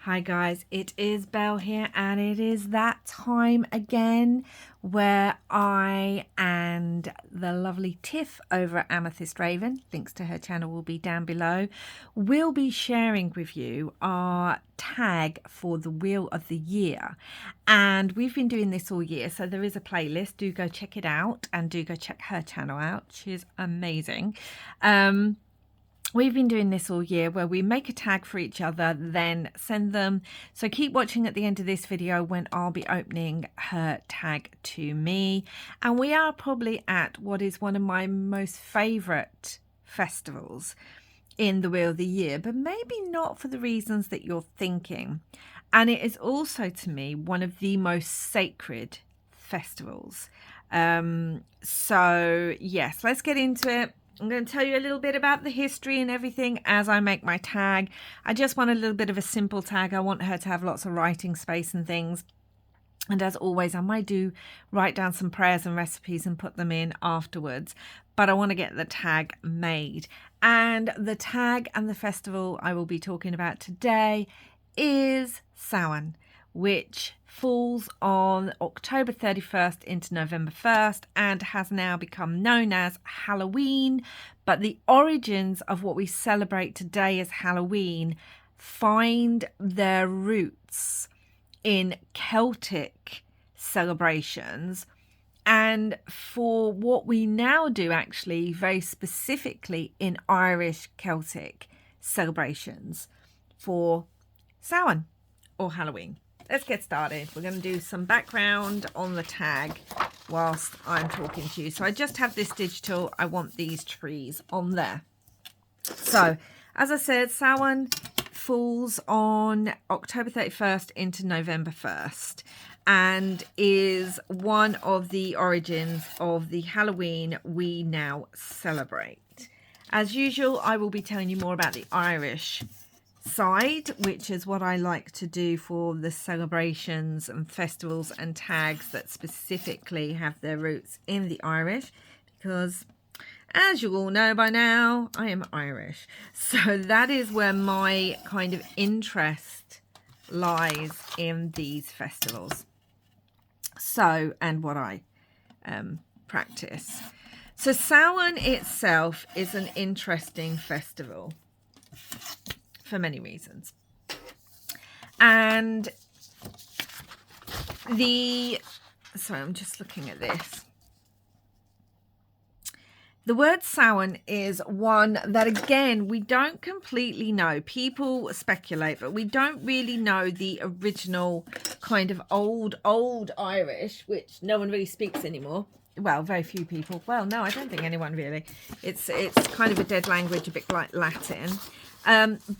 Hi guys, it is Belle here, and it is that time again where I and the lovely Tiff over at Amethyst Raven, links to her channel will be down below, will be sharing with you our tag for the Wheel of the Year. And we've been doing this all year, so there is a playlist. Do go check it out, and do go check her channel out. She's amazing. We've been doing this all year where we make a tag for each other, then send them. So keep watching at the end of this video when I'll be opening her tag to me. And we are probably at what is one of my most favourite festivals in the Wheel of the Year, but maybe not for the reasons that you're thinking. And it is also to me one of the most sacred festivals. So yes, let's get into it. I'm going to tell you a little bit about the history and everything as I make my tag. I just want a little bit of a simple tag. I want her to have lots of writing space and things. And as always, I might do write down some prayers and recipes and put them in afterwards. But I want to get the tag made. And the tag and the festival I will be talking about today is Samhain, which falls on October 31st into November 1st and has now become known as Halloween. But the origins of what we celebrate today as Halloween find their roots in Celtic celebrations, and for what we now do actually very specifically in Irish Celtic celebrations for Samhain or Halloween. Let's get started. We're going to do some background on the tag whilst I'm talking to you. So I just have this digital. I want these trees on there. So as I said, Samhain falls on October 31st into November 1st and is one of the origins of the Halloween we now celebrate. As usual, I will be telling you more about the Irish side, which is what I like to do for the celebrations and festivals and tags that specifically have their roots in the Irish, because as you all know by now, I am Irish. So that is where my kind of interest lies in these festivals. So, and what I practice. So Samhain itself is an interesting festival for many reasons. And sorry, I'm just looking at this. The word Samhain is one that, again, we don't completely know. People speculate, but we don't really know the original kind of old Irish, which no one really speaks anymore. Well, very few people. Well, no, I don't think anyone really. It's kind of a dead language, a bit like Latin.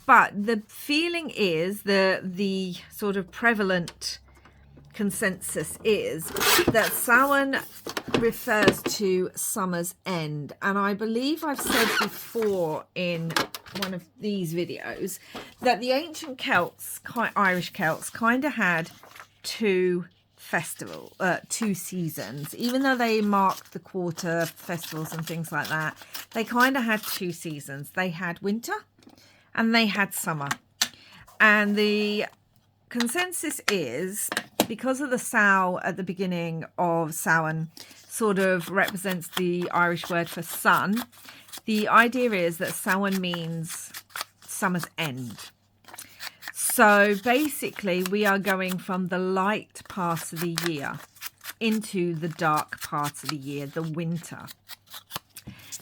But the feeling is, the sort of prevalent consensus is that Samhain refers to summer's end. And I believe I've said before in one of these videos that the ancient Celts, Irish Celts, kind of had two seasons. Even though they marked the quarter festivals and things like that, they kind of had two seasons. They had winter and they had summer. And the consensus is, because of the sow at the beginning of Samhain sort of represents the Irish word for sun, the idea is that Samhain means summer's end. So basically we are going from the light parts of the year into the dark parts of the year, the winter.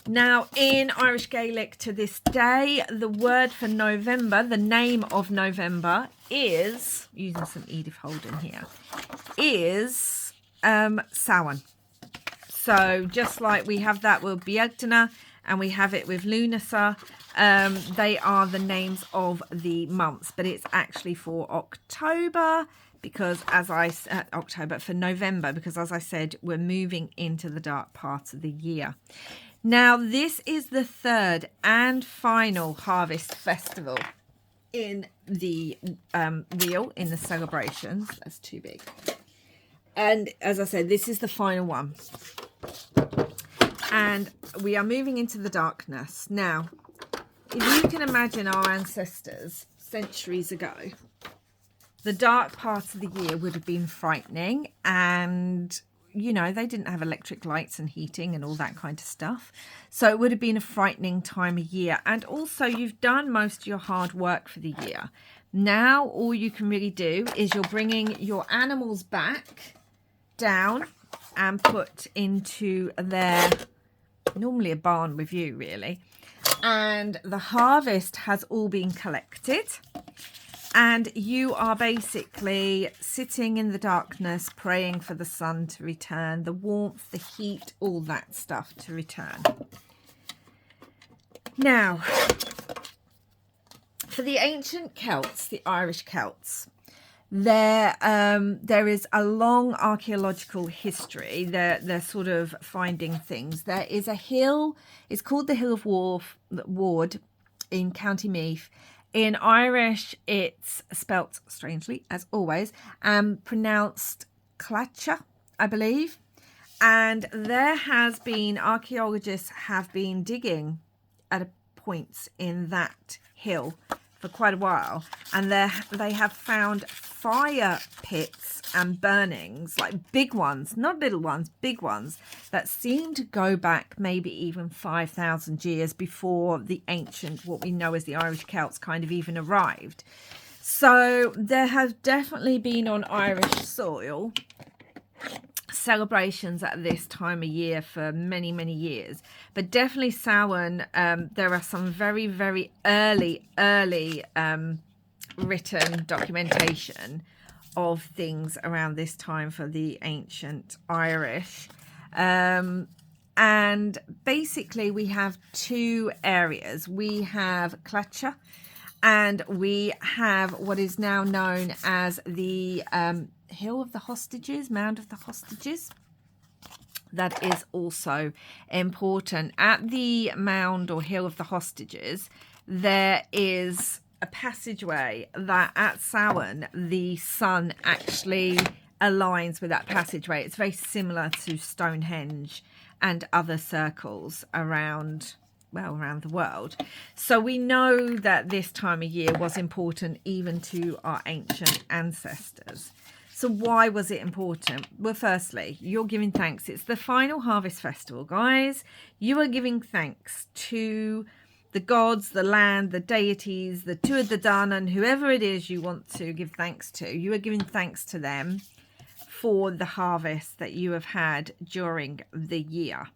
Now, in Irish Gaelic to this day, the word for November, the name of November is, using some Edith Holden here, is Samhain. So just like we have that with Beagdana and we have it with Lunasa, they are the names of the months, but it's actually for October, because for November, because as I said, we're moving into the dark parts of the year. Now, this is the third and final harvest festival in the wheel, in the celebrations. That's too big. And as I said, this is the final one. And we are moving into the darkness. Now, if you can imagine our ancestors centuries ago, the dark parts of the year would have been frightening, and you know, they didn't have electric lights and heating and all that kind of stuff. So it would have been a frightening time of year. And also, you've done most of your hard work for the year. Now, all you can really do is you're bringing your animals back down and put into their, normally a barn with you, really. And the harvest has all been collected. And you are basically sitting in the darkness, praying for the sun to return, the warmth, the heat, all that stuff to return. Now, for the ancient Celts, the Irish Celts, there is a long archaeological history. They're sort of finding things. There is a hill, it's called the Hill of Ward in County Meath. In Irish, it's spelt strangely, as always, pronounced Clacha, I believe. And there has been, archaeologists have been digging at points in that hill for quite a while. And they have found fire pits and burnings, like big ones, not little ones, big ones, that seem to go back maybe even 5,000 years before the ancient, what we know as the Irish Celts, kind of even arrived. So there has definitely been on Irish soil celebrations at this time of year for many, many years. But definitely Samhain, there are some very, very early written documentation of things around this time for the ancient Irish. And basically we have two areas. We have Clacha and we have what is now known as the Hill of the Hostages, Mound of the Hostages. That is also important. At the Mound or Hill of the Hostages, there is a passageway that at Samhain, the sun actually aligns with that passageway. It's very similar to Stonehenge and other circles around, well, around the world. So we know that this time of year was important even to our ancient ancestors. So why was it important? Well, firstly, you're giving thanks. It's the final harvest festival, guys. You are giving thanks to the gods, the land, the deities, the Tuatha De Danann, whoever it is you want to give thanks to. You are giving thanks to them for the harvest that you have had during the year.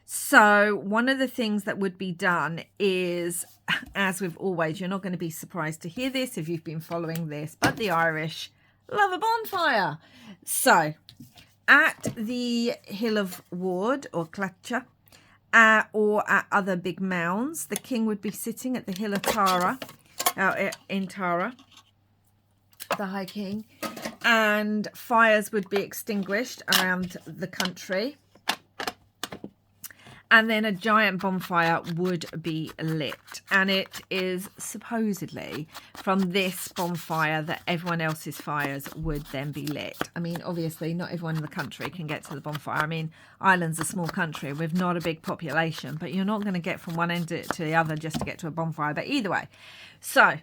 So one of the things that would be done is, as with always, you're not going to be surprised to hear this if you've been following this, but the Irish love a bonfire. So at the Hill of Ward or Clacha, or at other big mounds, the king would be sitting at the Hill of Tara, in Tara, the High King, and fires would be extinguished around the country. And then a giant bonfire would be lit. And it is supposedly from this bonfire that everyone else's fires would then be lit. I mean, obviously, not everyone in the country can get to the bonfire. I mean, Ireland's a small country with not a big population, but you're not going to get from one end to the other just to get to a bonfire. But either way, so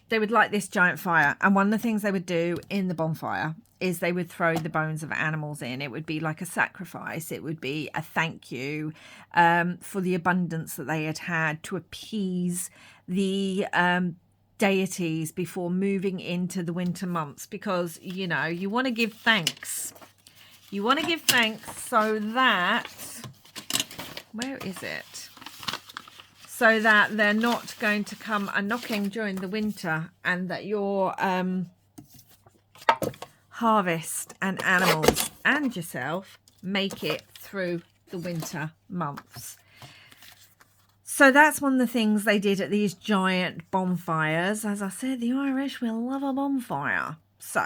they would light this giant fire. And one of the things they would do in the bonfire is they would throw the bones of animals in. It would be like a sacrifice. It would be a thank you for the abundance that they had had, to appease the deities before moving into the winter months, because, you know, you want to give thanks. You want to give thanks so that, where is it? So that they're not going to come a-knocking during the winter, and that your harvest and animals and yourself make it through the winter months. So that's one of the things they did at these giant bonfires. As I said, the Irish will love a bonfire. So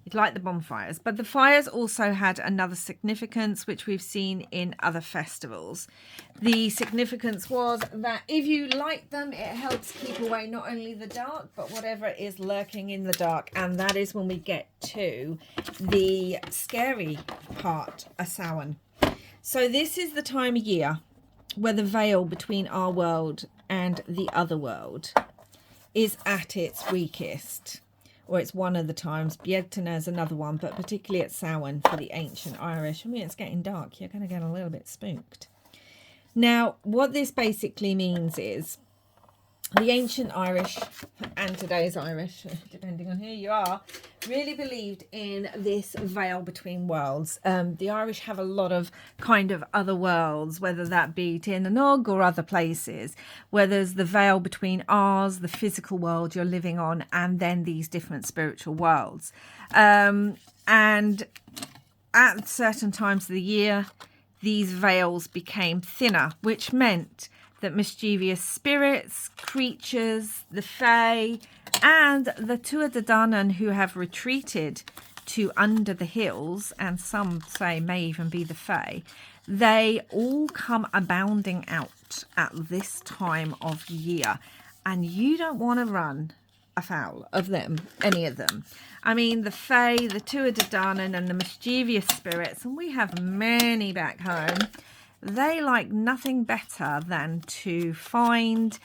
you'd like the bonfires, but the fires also had another significance, which we've seen in other festivals. The significance was that if you light them, it helps keep away not only the dark, but whatever is lurking in the dark. And that is when we get to the scary part of Samhain. So this is the time of year where the veil between our world and the other world is at its weakest, or it's one of the times. Bjedtuna is another one, but particularly at Samhain for the ancient Irish. I mean, it's getting dark. You're going to get a little bit spooked. Now, what this basically means is the ancient Irish and today's Irish, depending on who you are, really believed in this veil between worlds. The Irish have a lot of kind of other worlds, whether that be Tinanog or other places, where there's the veil between ours, the physical world you're living on, and then these different spiritual worlds. And at certain times of the year, these veils became thinner, which meant that mischievous spirits, creatures, the Fae, and the Tuatha De Danann who have retreated to under the hills, and some say may even be the Fae, they all come abounding out at this time of year. And you don't want to run afoul of them, any of them. I mean, the Fae, the Tuatha De Danann, and the mischievous spirits, and we have many back home. They like nothing better than to find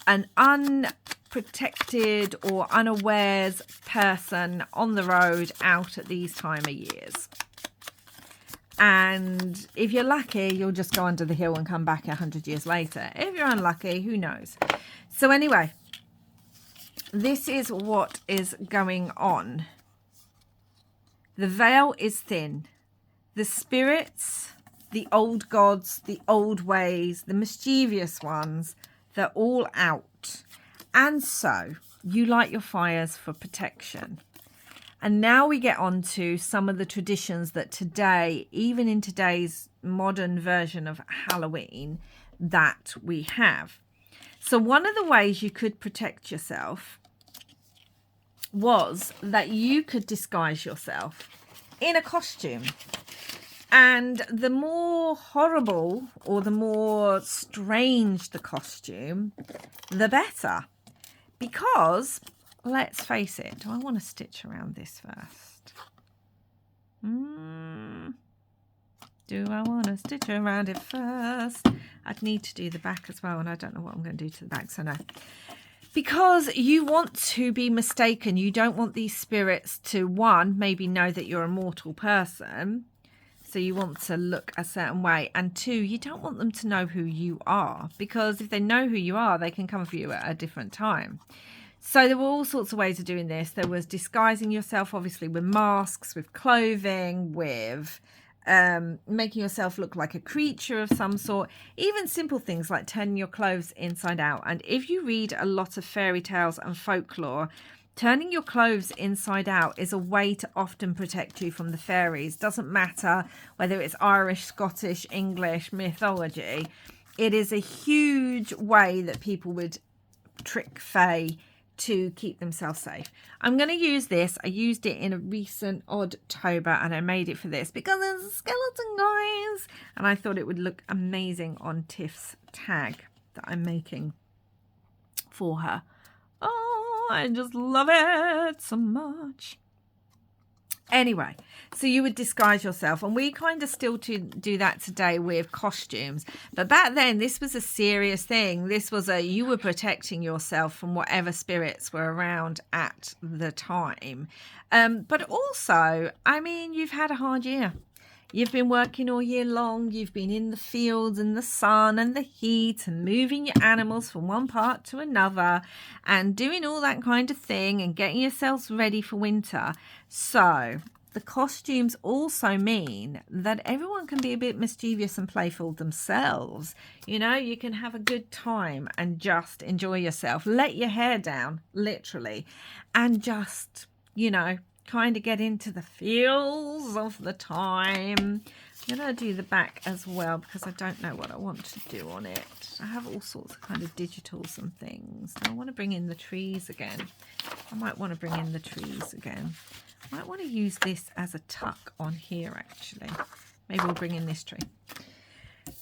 an unprotected or unawares person on the road out at these time of years. And if you're lucky, you'll just go under the hill and come back 100 years later. If you're unlucky, who knows? So anyway, this is what is going on. The veil is thin. The spirits, the old gods, the old ways, the mischievous ones, they're all out. And so you light your fires for protection. And now we get on to some of the traditions that today, even in today's modern version of Halloween, that we have. So one of the ways you could protect yourself was that you could disguise yourself in a costume. And the more horrible or the more strange the costume, the better. Because, let's face it, do I want to stitch around this first? Do I want to stitch around it first? I'd need to do the back as well, and I don't know what I'm going to do to the back, so no. Because you want to be mistaken. You don't want these spirits to, one, maybe know that you're a mortal person. So you want to look a certain way. And two, you don't want them to know who you are. Because if they know who you are, they can come for you at a different time. So there were all sorts of ways of doing this. There was disguising yourself, obviously, with masks, with clothing, with making yourself look like a creature of some sort. Even simple things like turning your clothes inside out. And if you read a lot of fairy tales and folklore, turning your clothes inside out is a way to often protect you from the fairies. Doesn't matter whether it's Irish, Scottish, English, mythology. It is a huge way that people would trick fae to keep themselves safe. I'm going to use this. I used it in a recent Oddtober and I made it for this because there's a skeleton, guys. And I thought it would look amazing on Tiff's tag that I'm making for her. Oh, I just love it so much. Anyway, so you would disguise yourself, and we kind of still do that today with costumes. But back then, this was a serious thing. This was you were protecting yourself from whatever spirits were around at the time. But also, I mean, you've had a hard year. You've been working all year long. You've been in the fields and the sun and the heat and moving your animals from one part to another and doing all that kind of thing and getting yourselves ready for winter. So the costumes also mean that everyone can be a bit mischievous and playful themselves. You know, you can have a good time and just enjoy yourself. Let your hair down, literally, and just, you know, kind of get into the feels of the time. I'm going to do the back as well because I don't know what I want to do on it. I have all sorts of kind of digitals and things. I want to bring in the trees again. I might want to bring in the trees again. I might want to use this as a tuck on here, actually. Maybe we'll bring in this tree.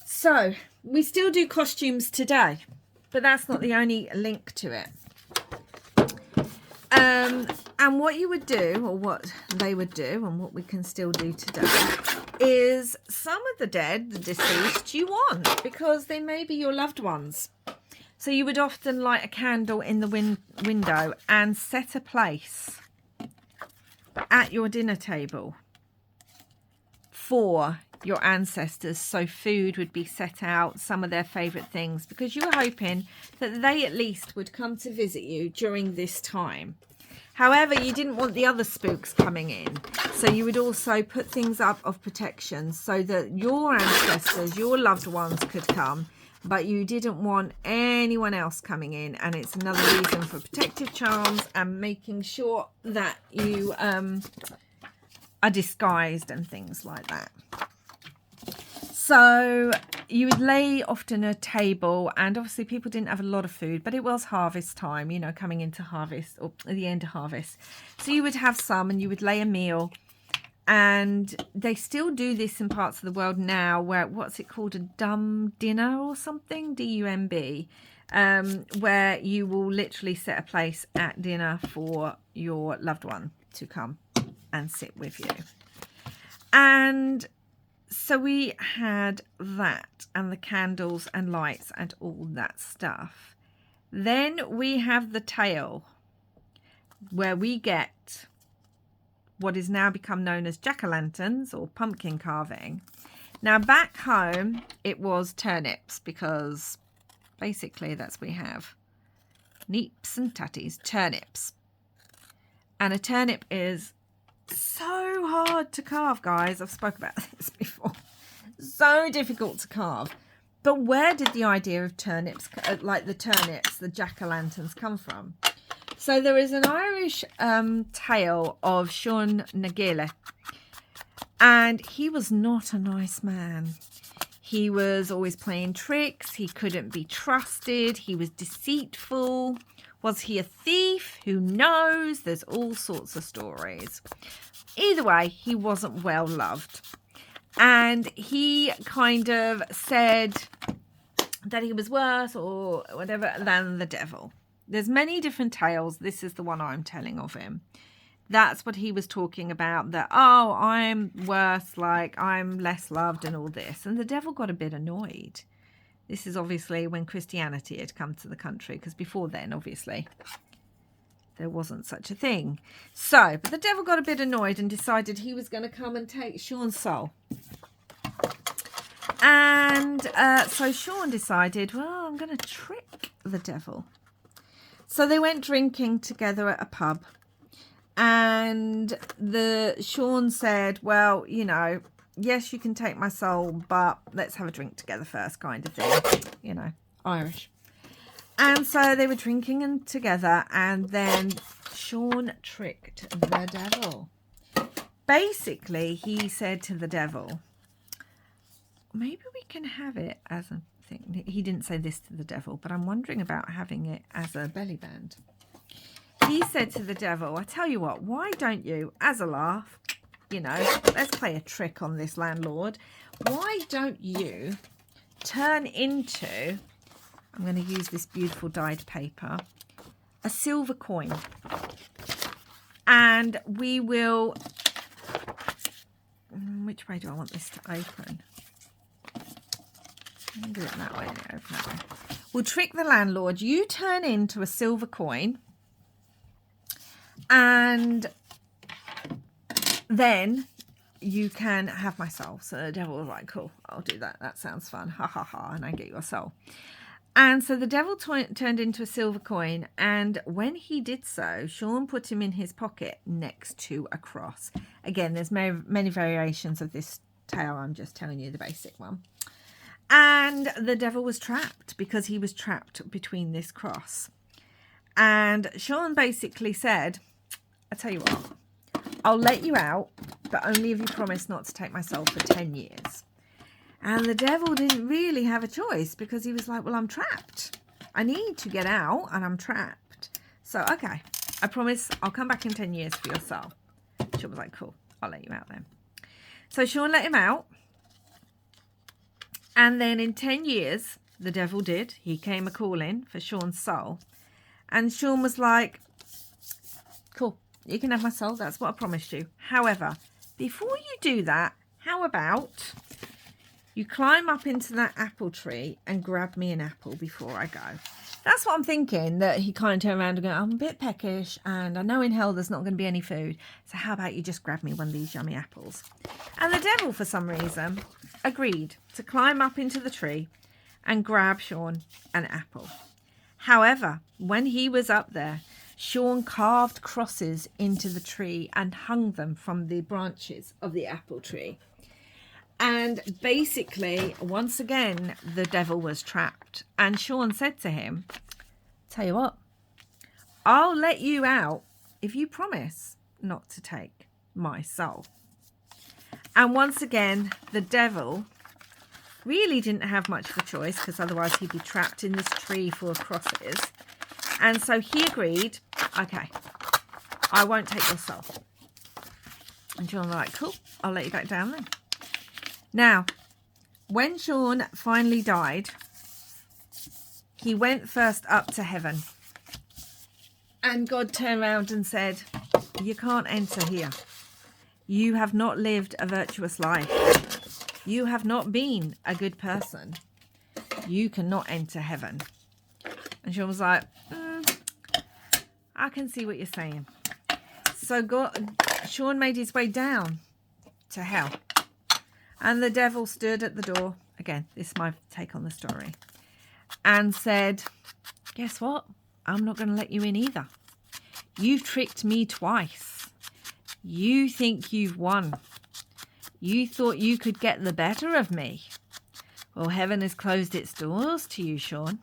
So, we still do costumes today, but that's not the only link to it. And what you would do, or what they would do, and what we can still do today, is some of the dead, the deceased, you want, because they may be your loved ones. So you would often light a candle in the window and set a place at your dinner table for your ancestors, so food would be set out, some of their favourite things, because you were hoping that they at least would come to visit you during this time. However, you didn't want the other spooks coming in, so you would also put things up of protection so that your ancestors, your loved ones could come, but you didn't want anyone else coming in. And it's another reason for protective charms and making sure that you are disguised and things like that. So you would lay often a table, and obviously people didn't have a lot of food, but it was harvest time, you know, coming into harvest or at the end of harvest. So you would have some and you would lay a meal, and they still do this in parts of the world now where, what's it called, a dumb dinner or something, D-U-M-B, where you will literally set a place at dinner for your loved one to come and sit with you. And so we had that and the candles and lights and all that stuff. Then we have the tail, where we get what is now become known as jack-o'-lanterns or pumpkin carving. Now back home it was turnips, because basically that's what we have. Neeps and tatties, turnips. And a turnip is so hard to carve, guys. I've spoken about this before. So difficult to carve. But where did the idea of turnips, like the turnips, the jack-o'-lanterns, come from? So there is an Irish tale of Sean Nagile, and he was not a nice man. He was always playing tricks. He couldn't be trusted. He was deceitful. Was he a thief? Who knows? There's all sorts of stories. Either way, he wasn't well loved. And he kind of said that he was worse or whatever than the devil. There's many different tales. This is the one I'm telling of him. That's what he was talking about, that, oh, I'm worse, like I'm less loved and all this. And the devil got a bit annoyed. This is obviously when Christianity had come to the country, because before then, obviously, there wasn't such a thing. So, but the devil got a bit annoyed and decided he was going to come and take Sean's soul. And so Sean decided, well, I'm going to trick the devil. So they went drinking together at a pub. And Sean said, well, you know, yes, you can take my soul, but let's have a drink together first, kind of thing. You know, Irish. And so they were drinking together, and then Sean tricked the devil. Basically, he said to the devil, maybe we can have it as a thing. He didn't say this to the devil, but I'm wondering about having it as a belly band. He said to the devil, I tell you what, why don't you, as a laugh, you know, let's play a trick on this landlord. Why don't you turn into, I'm going to use this beautiful dyed paper, a silver coin. And we will, which way do I want this to open? I'll do it that way, open that way. We'll trick the landlord. You turn into a silver coin. And then you can have my soul. So the devil was like, cool, I'll do that. That sounds fun. Ha ha ha. And I get your soul. And so the devil turned into a silver coin. And when he did so, Sean put him in his pocket next to a cross. Again, there's many variations of this tale. I'm just telling you the basic one. And the devil was trapped because he was trapped between this cross. And Sean basically said, I tell you what, I'll let you out, but only if you promise not to take my soul for 10 years. And the devil didn't really have a choice, because he was like, well, I'm trapped. I need to get out and I'm trapped. So, okay, I promise I'll come back in 10 years for your soul. Sean was like, cool, I'll let you out then. So Sean let him out. And then in 10 years, the devil did. He came a-calling for Sean's soul. And Sean was like, cool, you can have my soul. That's what I promised you. However, before you do that, how about you climb up into that apple tree and grab me an apple before I go? That's what I'm thinking, that he kind of turned around and go, I'm a bit peckish and I know in hell there's not going to be any food. So how about you just grab me one of these yummy apples? And the devil, for some reason, agreed to climb up into the tree and grab Sean an apple. However, when he was up there, Sean carved crosses into the tree and hung them from the branches of the apple tree. And basically, once again, the devil was trapped. And Sean said to him, tell you what, I'll let you out if you promise not to take my soul. And once again, the devil really didn't have much of a choice, because otherwise he'd be trapped in this tree full of crosses. And so he agreed, okay, I won't take your soul. And Sean was like, cool, I'll let you back down then. Now, when Sean finally died, he went first up to heaven. And God turned around and said, you can't enter here. You have not lived a virtuous life. You have not been a good person. You cannot enter heaven. And Sean was like, I can see what you're saying. So Sean made his way down to hell. And the devil stood at the door. Again, this is my take on the story. And said, guess what? I'm not going to let you in either. You've tricked me twice. You think you've won. You thought you could get the better of me. Well, heaven has closed its doors to you, Sean.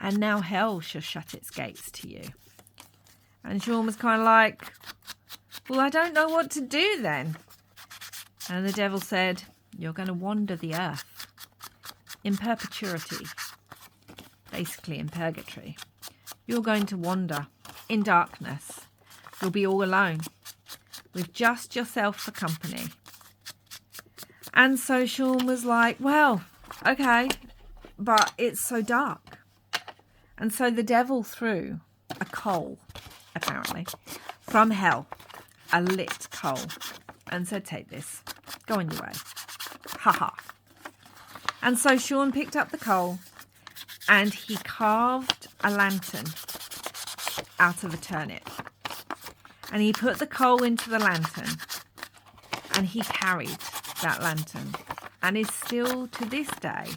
And now hell shall shut its gates to you. And Sean was kind of like, well, I don't know what to do then. And the devil said, you're going to wander the earth in perpetuity, basically in purgatory. You're going to wander in darkness. You'll be all alone with just yourself for company. And so Sean was like, well, okay, but it's so dark. And so the devil threw a coal, apparently, from hell, a lit coal, and said, take this, go on your way. Ha ha. And so Sean picked up the coal and he carved a lantern out of a turnip. And he put the coal into the lantern and he carried that lantern and is still to this day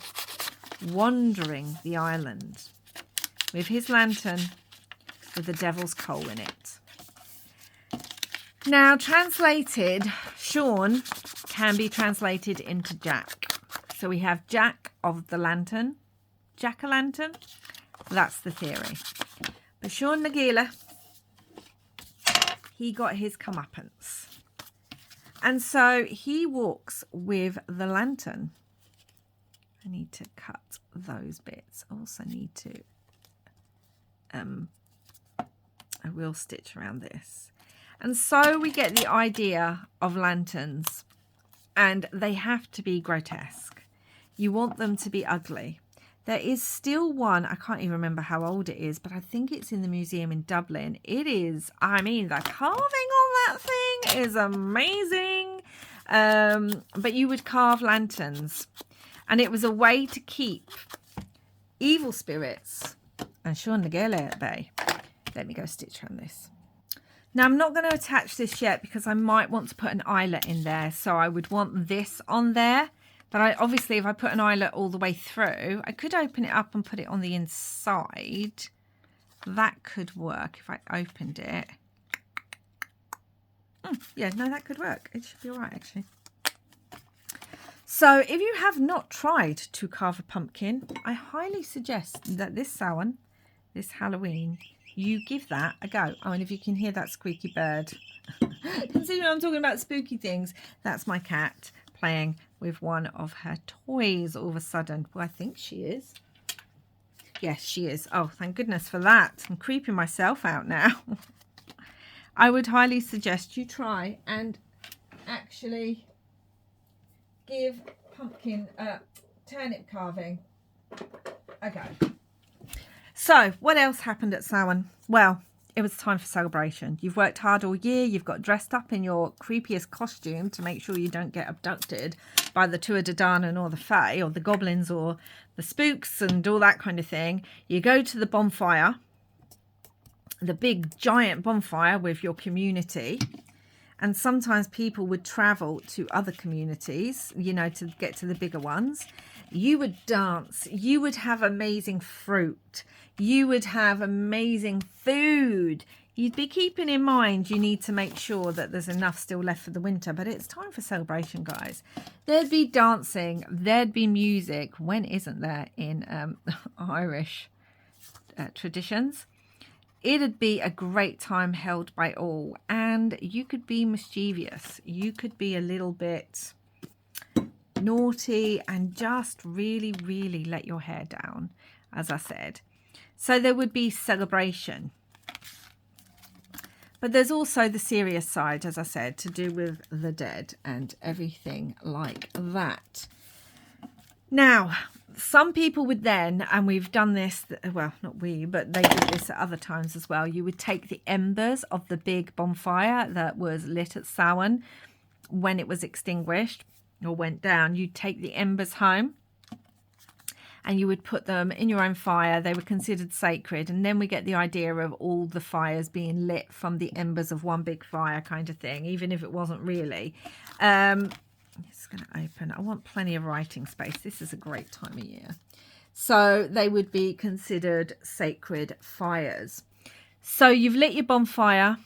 wandering the island with his lantern with the devil's coal in it. Now, translated, Sean can be translated into Jack. So we have Jack of the Lantern, Jack-o'-lantern. That's the theory. But Sean Nagila, he got his comeuppance. And so he walks with the lantern. I need to cut those bits. I also need to, I will stitch around this. And so we get the idea of lanterns, and they have to be grotesque. You want them to be ugly. There is still one, I can't even remember how old it is, but I think it's in the museum in Dublin. It is, I mean, the carving on that thing is amazing. But you would carve lanterns, and it was a way to keep evil spirits and Sean Nagila at bay. Let me go stitch around this. Now, I'm not going to attach this yet because I might want to put an eyelet in there. So I would want this on there. But obviously, if I put an eyelet all the way through, I could open it up and put it on the inside. That could work if I opened it. Yeah, no, that could work. It should be all right, actually. So if you have not tried to carve a pumpkin, I highly suggest that this Samhain, this Halloween, you give that a go. Oh, and if you can hear that squeaky bird, considering I'm talking about spooky things, that's my cat playing with one of her toys all of a sudden. Well, I think she is. Yes, she is. Oh, thank goodness for that. I'm creeping myself out now. I would highly suggest you try and actually give pumpkin turnip carving a go. So, what else happened at Samhain? Well, it was time for celebration. You've worked hard all year. You've got dressed up in your creepiest costume to make sure you don't get abducted by the Tuatha Dé Danann or the Fae or the goblins or the spooks and all that kind of thing. You go to the bonfire, the big giant bonfire with your community. And sometimes people would travel to other communities, you know, to get to the bigger ones. You would dance. You would have amazing fruit. You would have amazing food. You'd be keeping in mind you need to make sure that there's enough still left for the winter. But it's time for celebration, guys. There'd be dancing. There'd be music. When isn't there in Irish traditions? It'd be a great time held by all. And you could be mischievous. You could be a little bit naughty and just really, really let your hair down, as I said. So there would be celebration. But there's also the serious side, as I said, to do with the dead and everything like that. Now, some people would then, and we've done this, well, not we, but they did this at other times as well. You would take the embers of the big bonfire that was lit at Samhain when it was extinguished or went down. You'd take the embers home and you would put them in your own fire. They were considered sacred. And then we get the idea of all the fires being lit from the embers of one big fire kind of thing, even if it wasn't really. It's going to open. I want plenty of writing space. This is a great time of year. So they would be considered sacred fires. So you've lit your bonfire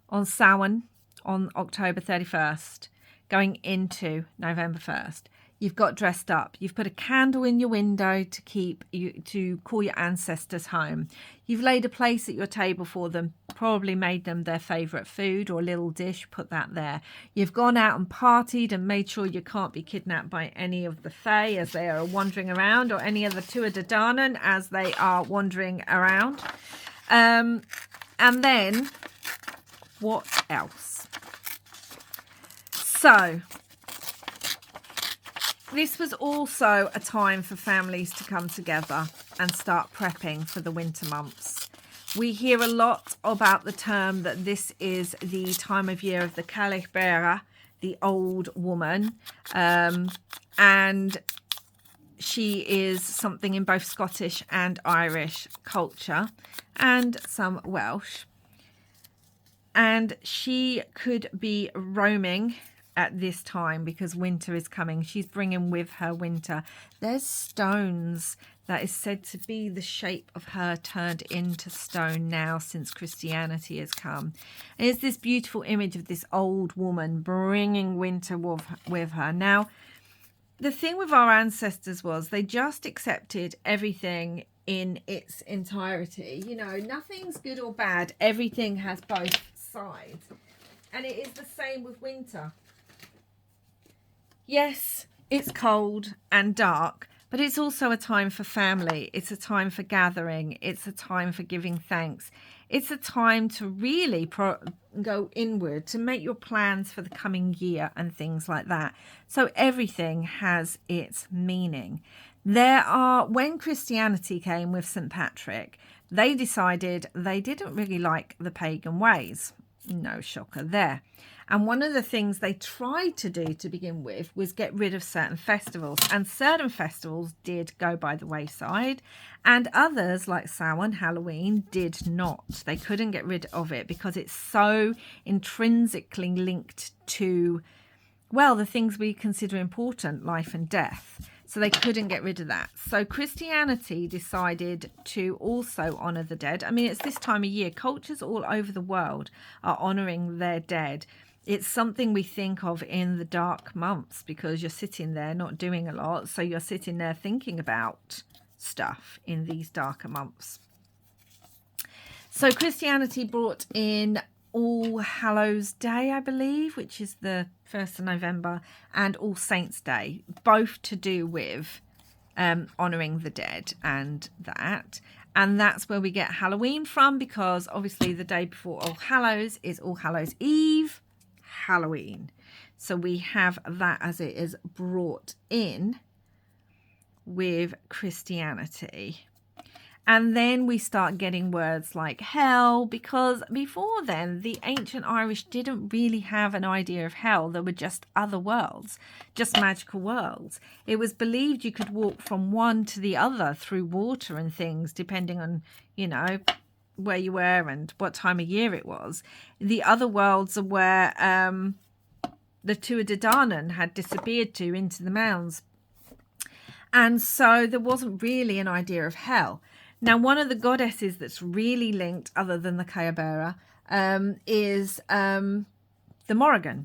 on Samhain on October 31st, going into November 1st. You've got dressed up. You've put a candle in your window to call your ancestors home. You've laid a place at your table for them, probably made them their favourite food or a little dish, put that there. You've gone out and partied and made sure you can't be kidnapped by any of the Fae as they are wandering around, or any of the Tuatha Dé Danann as they are wandering around. And then, what else? So this was also a time for families to come together and start prepping for the winter months. We hear a lot about the term that this is the time of year of the Cailleach Beara, the old woman, and she is something in both Scottish and Irish culture and some Welsh. And she could be roaming at this time because winter is coming. She's bringing with her winter. There's stones that is said to be the shape of her turned into stone now since Christianity has come. And it's this beautiful image of this old woman bringing winter with her. Now, the thing with our ancestors was they just accepted everything in its entirety. You know, nothing's good or bad. Everything has both sides. And it is the same with winter. Yes, it's cold and dark, but it's also a time for family. It's a time for gathering. It's a time for giving thanks. It's a time to really go inward, to make your plans for the coming year and things like that. So everything has its meaning. When Christianity came with St. Patrick, they decided they didn't really like the pagan ways. No shocker there. And one of the things they tried to do to begin with was get rid of certain festivals. And certain festivals did go by the wayside. And others, like Samhain, Halloween, did not. They couldn't get rid of it because it's so intrinsically linked to, well, the things we consider important, life and death. So they couldn't get rid of that. So Christianity decided to also honour the dead. I mean, it's this time of year. Cultures all over the world are honouring their dead. It's something we think of in the dark months because you're sitting there not doing a lot. So you're sitting there thinking about stuff in these darker months. So Christianity brought in All Hallows Day, I believe, which is the 1st of November, and All Saints Day, both to do with honouring the dead and that. And that's where we get Halloween from, because obviously the day before All Hallows is All Hallows Eve, Halloween. So we have that as it is brought in with Christianity. And then we start getting words like hell, because before then, the ancient Irish didn't really have an idea of hell. There were just other worlds, just magical worlds. It was believed you could walk from one to the other through water and things, depending on, you know, where you were and what time of year it was. The other worlds are where the Tuatha De Danann had disappeared to into the mounds. And so there wasn't really an idea of hell. Now, one of the goddesses that's really linked, other than the Caabera, is the Morrigan.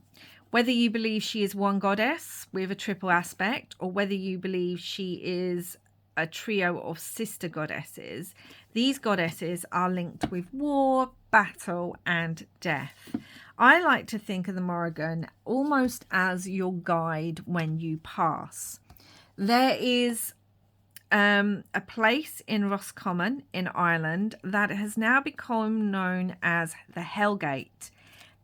Whether you believe she is one goddess with a triple aspect, or whether you believe she is a trio of sister goddesses, these goddesses are linked with war, battle, and death. I like to think of the Morrigan almost as your guide when you pass. There is a place in Roscommon in Ireland that has now become known as the Hellgate.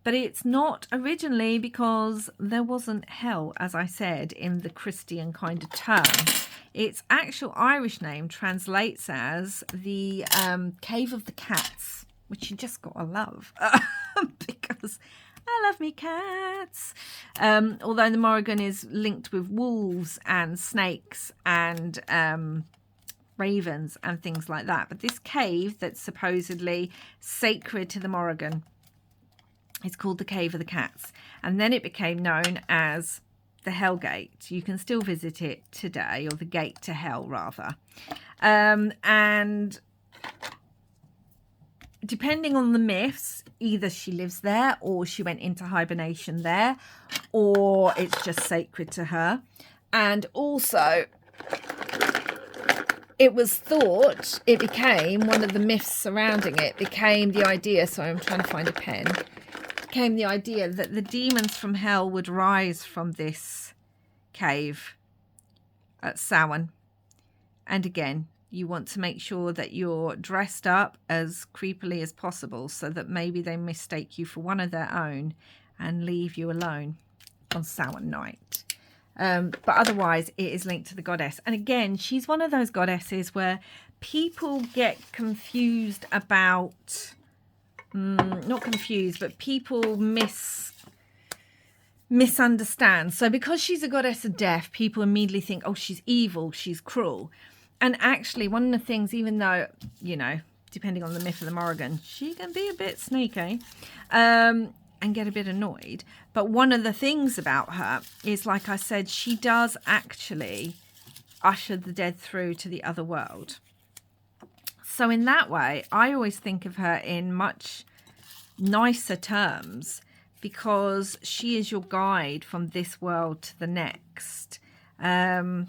But it's not originally, because there wasn't hell, as I said, in the Christian kind of term. Its actual Irish name translates as the Cave of the Cats, which you just gotta love because I love me cats. Although the Morrigan is linked with wolves and snakes and ravens and things like that. But this cave that's supposedly sacred to the Morrigan is called the Cave of the Cats. And then it became known as the Hellgate. You can still visit it today, or the Gate to Hell, rather. And depending on the myths, either she lives there, or she went into hibernation there, or it's just sacred to her. And also, it was thought, it became one of the myths surrounding it, became the idea, sorry, I'm trying to find a pen, became the idea that the demons from hell would rise from this cave at Samhain. And again, you want to make sure that you're dressed up as creepily as possible, so that maybe they mistake you for one of their own and leave you alone on Samhain night. But otherwise, it is linked to the goddess. And again, she's one of those goddesses where people get confused about, not confused, but people misunderstand. So because she's a goddess of death, people immediately think, oh, she's evil, she's cruel. And actually, one of the things, even though, you know, depending on the myth of the Morrigan, she can be a bit sneaky and get a bit annoyed. But one of the things about her is, like I said, she does actually usher the dead through to the other world. So in that way, I always think of her in much nicer terms, because she is your guide from this world to the next. And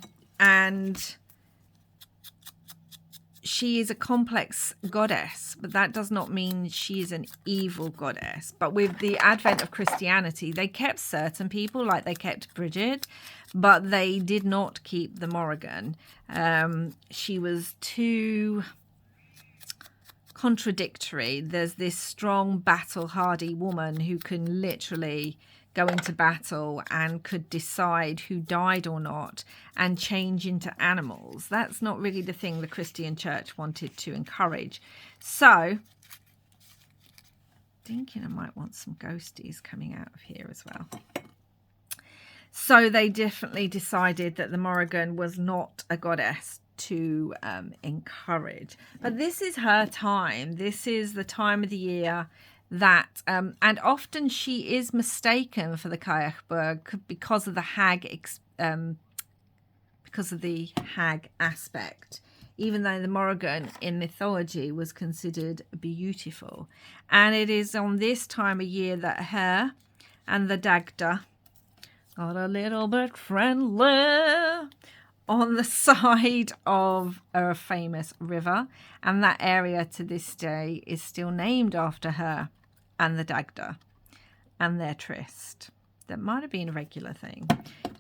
she is a complex goddess, but that does not mean she is an evil goddess. But with the advent of Christianity, they kept certain people, like they kept Bridget, but they did not keep the Morrigan. She was too contradictory. There's this strong battle-hardy woman who can literally go into battle and could decide who died or not and change into animals. That's not really the thing the Christian church wanted to encourage. So, thinking I might want some ghosties coming out of here as well. So they definitely decided that the Morrigan was not a goddess to encourage. But this is her time. This is the time of the year that and often she is mistaken for the Cailleachburg because of the hag aspect, even though the Morrigan in mythology was considered beautiful. And it is on this time of year that her and the Dagda got a little bit friendly on the side of a famous river, and that area to this day is still named after her and the Dagda and their tryst. That might have been a regular thing.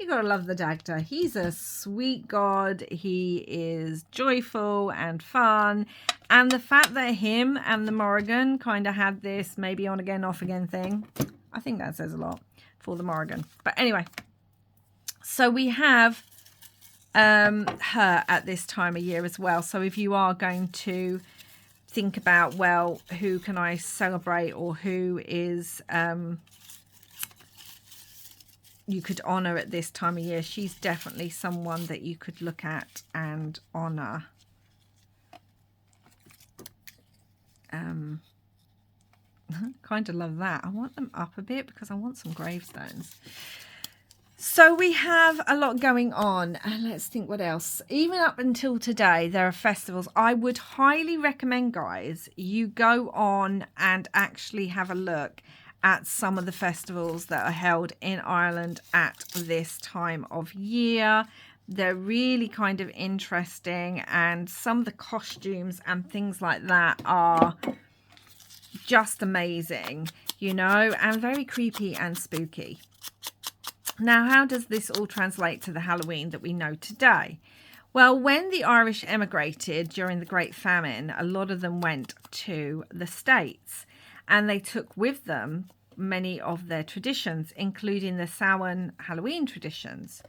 You gotta love the Dagda. He's a sweet god. He is joyful and fun. And the fact that him and the Morrigan kind of had this maybe on again, off again thing, I think that says a lot for the Morrigan. But anyway, so we have her at this time of year as well. So if you are going to think about, well, who can I celebrate, or who is you could honor at this time of year, she's definitely someone that you could look at and honor. Kind of love that. I want them up a bit because I want some gravestones. So we have a lot going on, and let's think what else. Even up until today, there are festivals. I would highly recommend, guys, you go on and actually have a look at some of the festivals that are held in Ireland at this time of year. They're really kind of interesting, and some of the costumes and things like that are just amazing, you know, and very creepy and spooky. Now, how does this all translate to the Halloween that we know today? Well, when the Irish emigrated during the Great Famine, a lot of them went to the States, and they took with them many of their traditions, including the Samhain Halloween traditions.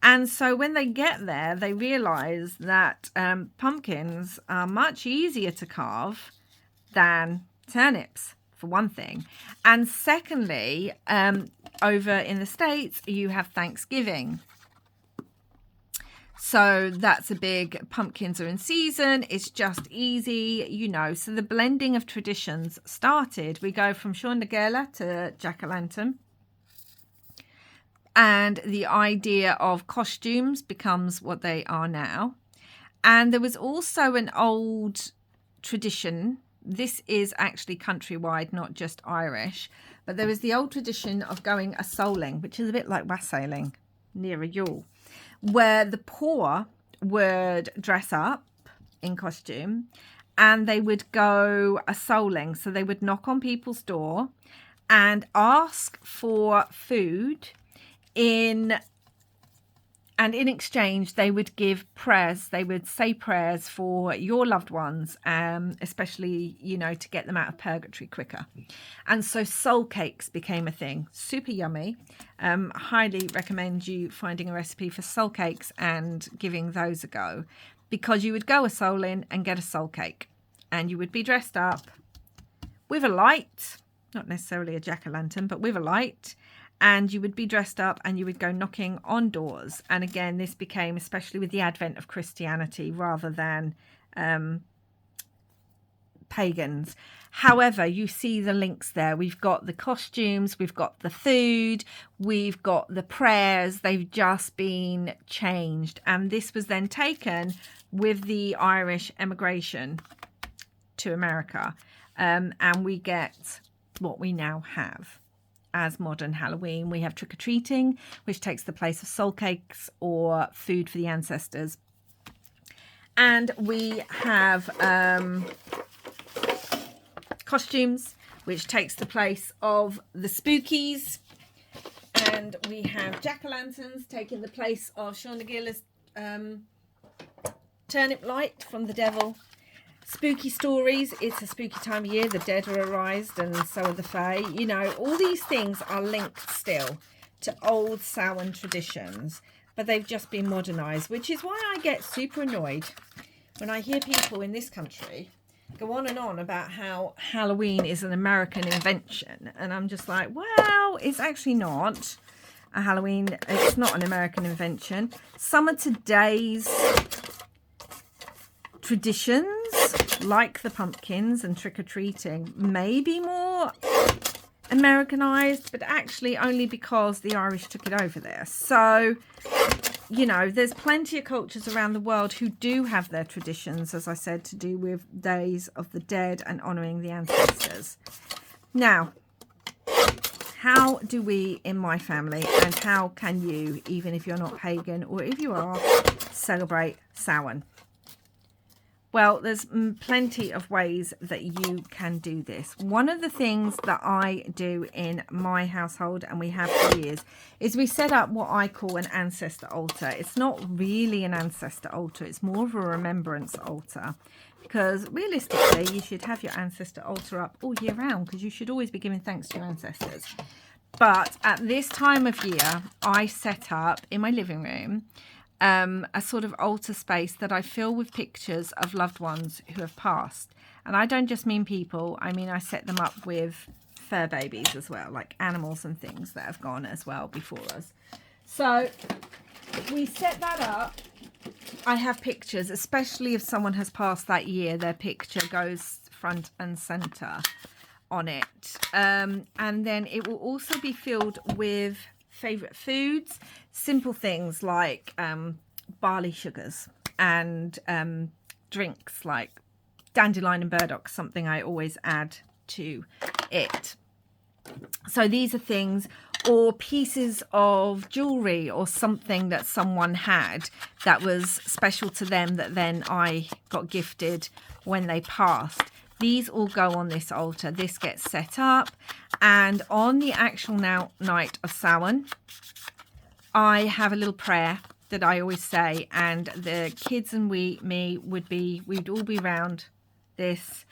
And so when they get there, they realize that pumpkins are much easier to carve than turnips, for one thing. And secondly, over in the States, you have Thanksgiving. So that's a big, pumpkins are in season. It's just easy, you know. So the blending of traditions started. We go from Sean Nagela to Jack-o'-lantern. And the idea of costumes becomes what they are now. And there was also an old tradition. This is actually countrywide, not just Irish. But there was the old tradition of going a souling, which is a bit like wassailing near a Yule, where the poor would dress up in costume and they would go a souling. So they would knock on people's door and ask for food, and in exchange they would give prayers. They would say prayers for your loved ones, especially, you know, to get them out of purgatory quicker. And so soul cakes became a thing. Super yummy. Highly recommend you finding a recipe for soul cakes and giving those a go, because you would go a soul in and get a soul cake, and you would be dressed up with a light, not necessarily a jack-o'-lantern, but with a light. And you would be dressed up and you would go knocking on doors. And again, this became, especially with the advent of Christianity rather than pagans. However, you see the links there. We've got the costumes, we've got the food, we've got the prayers. They've just been changed. And this was then taken with the Irish emigration to America. And we get what we now have as modern Halloween. We have trick-or-treating, which takes the place of soul cakes or food for the ancestors. And we have costumes, which takes the place of the spookies. And we have jack-o'-lanterns taking the place of Sean Nagila's turnip light from the devil. Spooky stories. It's a spooky time of year. The dead are arised and so are the fae. You know, all these things are linked still to old Samhain traditions, but they've just been modernised, which is why I get super annoyed when I hear people in this country go on and on about how Halloween is an American invention. And I'm just like, well, it's actually not a Halloween. It's not an American invention. Some of today's traditions, like the pumpkins and trick-or-treating, may be more Americanized, but actually only because the Irish took it over there. So, you know, there's plenty of cultures around the world who do have their traditions, as I said, to do with Days of the Dead and honouring the ancestors. Now, how do we in my family, and how can you, even if you're not pagan or if you are, celebrate Samhain? Well, there's plenty of ways that you can do this. One of the things that I do in my household, and we have for years, is we set up what I call an ancestor altar. It's not really an ancestor altar. It's more of a remembrance altar, because realistically, you should have your ancestor altar up all year round, because you should always be giving thanks to your ancestors. But at this time of year, I set up in my living room a sort of altar space that I fill with pictures of loved ones who have passed. And I don't just mean people, I mean I set them up with fur babies as well, like animals and things that have gone as well before us. So we set that up. I have pictures, especially if someone has passed that year, their picture goes front and center on it. And then it will also be filled with favorite foods, simple things like barley sugars, and drinks like dandelion and burdock, something I always add to it. So these are things, or pieces of jewelry or something that someone had that was special to them that then I got gifted when they passed. These all go on this altar. This gets set up, and on the actual night of Samhain, I have a little prayer that I always say, and the kids and we'd all be around this.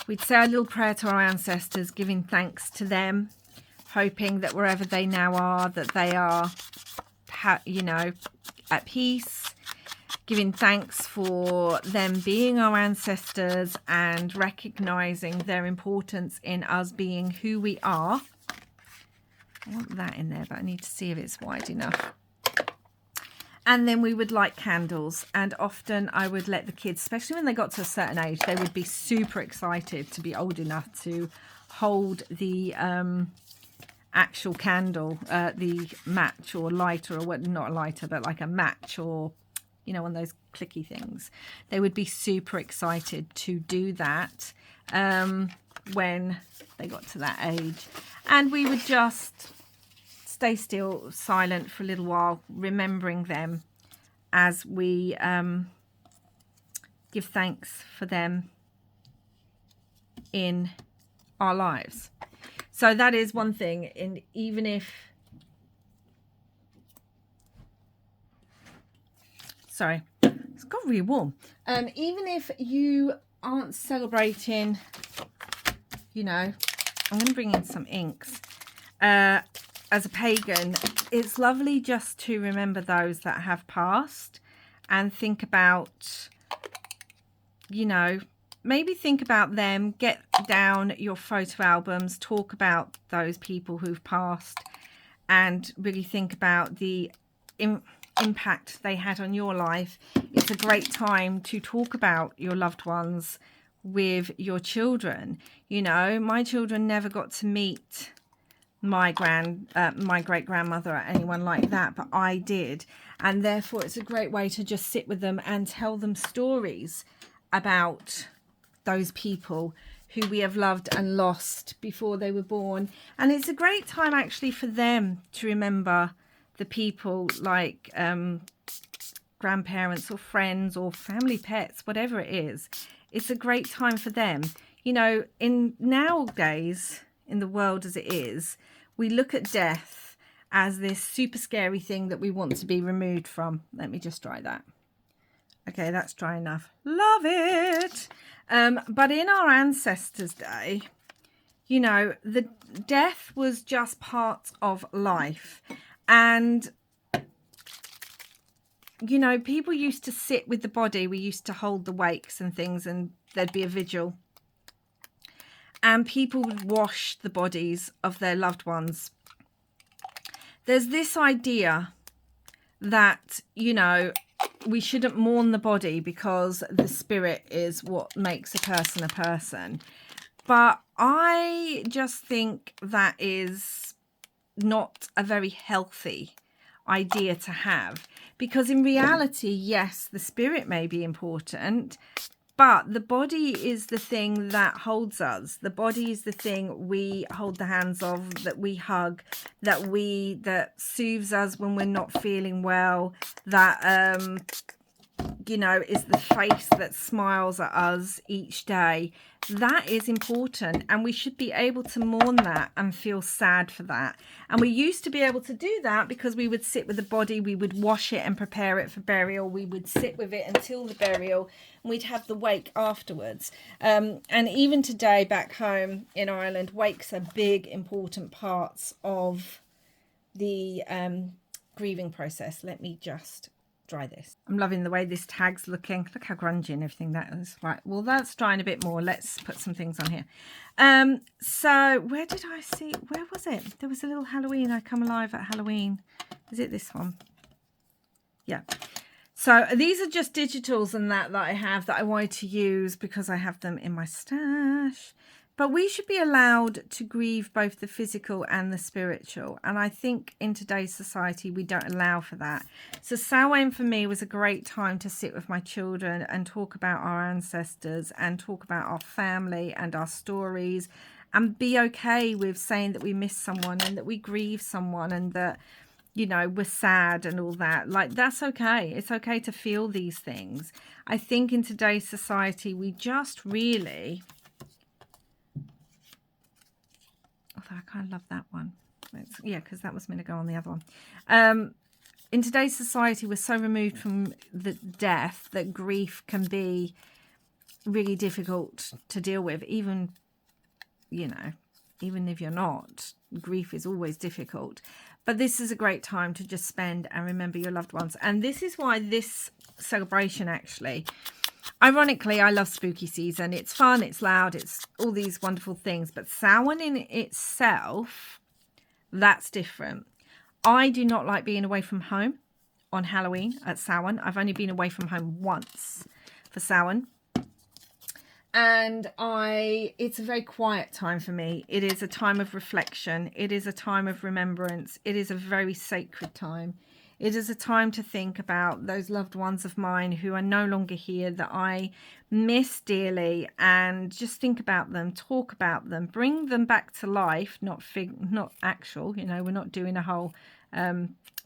We'd say a little prayer to our ancestors, giving thanks to them, hoping that wherever they now are, that they are, at peace, giving thanks for them being our ancestors and recognizing their importance in us being who we are. I want that in there, but I need to see if it's wide enough. And then we would light candles, and often I would let the kids, especially when they got to a certain age, they would be super excited to be old enough to hold the actual candle, the match or lighter, or what, not a lighter, but like a match, or one of those clicky things. They would be super excited to do that when they got to that age. And we would just stay still, silent for a little while, remembering them as we give thanks for them in our lives. So that is one thing. And even if, sorry, it's got really warm. Even if you aren't celebrating, I'm going to bring in some inks. As a pagan, it's lovely just to remember those that have passed and think about, maybe think about them, get down your photo albums, talk about those people who've passed, and really think about the impact they had on your life. It's a great time to talk about your loved ones with your children. My children never got to meet my great grandmother or anyone like that, but I did, and therefore it's a great way to just sit with them and tell them stories about those people who we have loved and lost before they were born. And it's a great time actually for them to remember the people like grandparents or friends or family pets, whatever it is. It's a great time for them. In nowadays, in the world as it is, we look at death as this super scary thing that we want to be removed from. Let me just dry that. Okay, that's dry enough. Love it. But in our ancestors' day, the death was just part of life. And, people used to sit with the body. We used to hold the wakes and things, and there'd be a vigil. And people would wash the bodies of their loved ones. There's this idea that, we shouldn't mourn the body because the spirit is what makes a person. But I just think that is not a very healthy idea to have. Because in reality, yes, the spirit may be important, but the body is the thing that holds us. The body is the thing we hold the hands of, that we hug, that soothes us when we're not feeling well, that, is the face that smiles at us each day. That is important, and we should be able to mourn that and feel sad for that. And we used to be able to do that because we would sit with the body, we would wash it and prepare it for burial, we would sit with it until the burial, and we'd have the wake afterwards. And even today back home in Ireland, wakes are big important parts of the grieving process. Let me just dry this. I'm loving the way this tag's looking. Look how grungy and everything that is. Right, well, that's drying a bit more. Let's put some things on here. So where did I see, where was it? There was a little Halloween. I Come Alive at Halloween. Is it this one? Yeah. So these are just digitals and that I have that I wanted to use because I have them in my stash. But we should be allowed to grieve both the physical and the spiritual. And I think in today's society, we don't allow for that. So Samhain for me was a great time to sit with my children and talk about our ancestors and talk about our family and our stories and be okay with saying that we miss someone and that we grieve someone and that, you know, we're sad and all that. Like, that's okay. It's okay to feel these things. I think in today's society, we just really... Although I kind of love that one. Yeah, because that was meant to go on the other one. In today's society, we're so removed from the death that grief can be really difficult to deal with. Even, you know, even if you're not, grief is always difficult. But this is a great time to just spend and remember your loved ones. And this is why this celebration actually... Ironically, I love spooky season. It's fun, it's loud, it's all these wonderful things. But Samhain in itself, that's different. I do not like being away from home on Halloween at Samhain. I've only been away from home once for Samhain. And it's a very quiet time for me. It is a time of reflection. It is a time of remembrance. It is a very sacred time. It is a time to think about those loved ones of mine who are no longer here that I miss dearly, and just think about them, talk about them, bring them back to life, not actual, you know, we're not doing a whole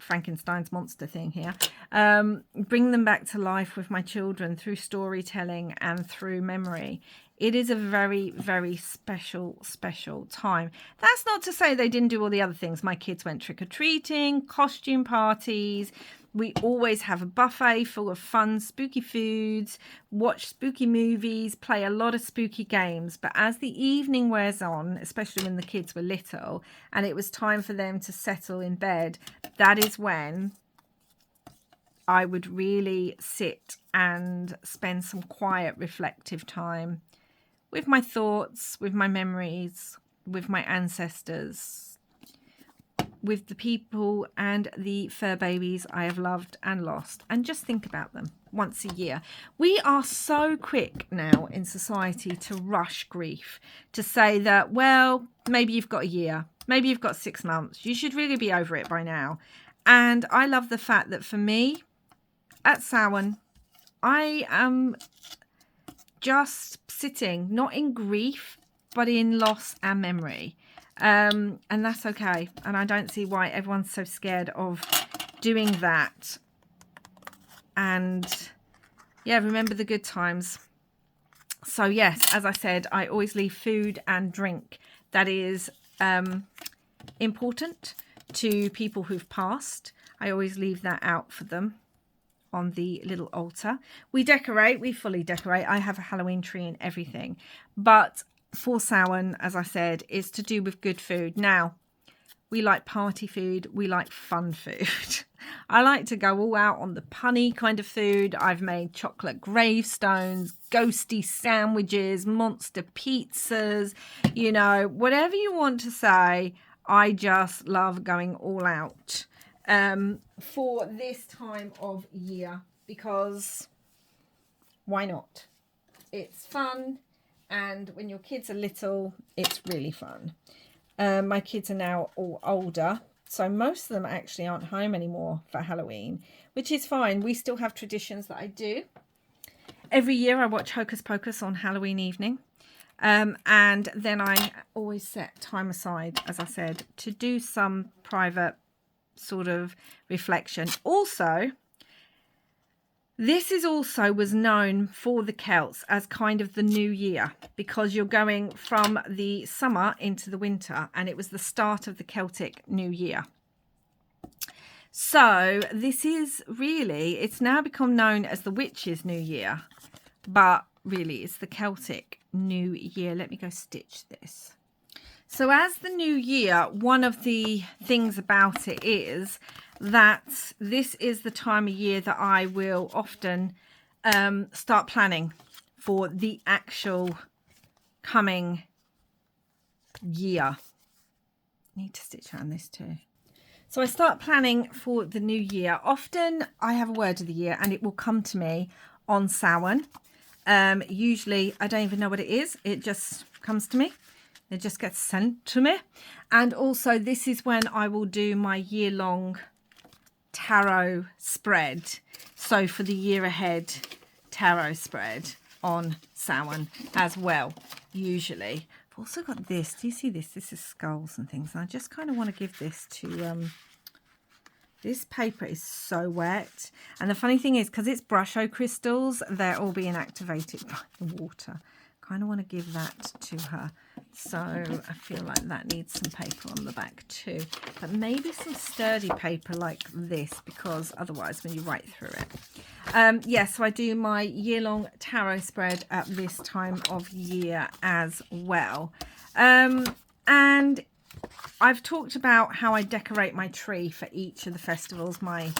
Frankenstein's monster thing here. Bring them back to life with my children through storytelling and through memory. It is a very, very special, special time. That's not to say they didn't do all the other things. My kids went trick-or-treating, costume parties. We always have a buffet full of fun, spooky foods, watch spooky movies, play a lot of spooky games. But as the evening wears on, especially when the kids were little, and it was time for them to settle in bed, that is when I would really sit and spend some quiet, reflective time with my thoughts, with my memories, with my ancestors, with the people and the fur babies I have loved and lost, and just think about them once a year. We are so quick now in society to rush grief, to say that, well, maybe you've got a year, maybe you've got 6 months, you should really be over it by now. And I love the fact that for me, at Samhain, I am just sitting, not in grief, but in loss and memory. And that's okay. And I don't see why everyone's so scared of doing that. And yeah, remember the good times. So yes, as I said, I always leave food and drink that is important to people who've passed. I always leave that out for them on the little altar. We decorate, we fully decorate. I have a Halloween tree and everything. But for Samhain, as I said, is to do with good food. Now, we like party food. We like fun food. I like to go all out on the punny kind of food. I've made chocolate gravestones, ghosty sandwiches, monster pizzas, you know, whatever you want to say. I just love going all out for this time of year, because why not? It's fun, and when your kids are little, it's really fun. My kids are now all older, so most of them actually aren't home anymore for Halloween, which is fine. We still have traditions that I do. Every year I watch Hocus Pocus on Halloween evening. And then I always set time aside, as I said, to do some private sort of reflection. Also, this is also was known for the Celts as kind of the new year, because you're going from the summer into the winter, and it was the start of the Celtic New Year. So this is really, it's now become known as the Witches' New Year, but really it's the Celtic New Year. Let me go stitch this. So as the new year, one of the things about it is that this is the time of year that I will often start planning for the actual coming year. Need to stitch around this too. So I start planning for the new year. Often I have a word of the year and it will come to me on Samhain. Usually I don't even know what it is. It just comes to me. It just gets sent to me. And also this is when I will do my year-long tarot spread. So for the year ahead tarot spread on Samhain as well, usually. I've also got this. Do you see this? This is skulls and things. And I just kind of want to give this to... this paper is so wet. And the funny thing is, because it's Brusho crystals, they're all being activated by the water. Kind of want to give that to her. So I feel like that needs some paper on the back too. But maybe some sturdy paper like this, because otherwise when you write through it. Yes, so I do my year-long tarot spread at this time of year as well. And I've talked about how I decorate my tree for each of the festivals, my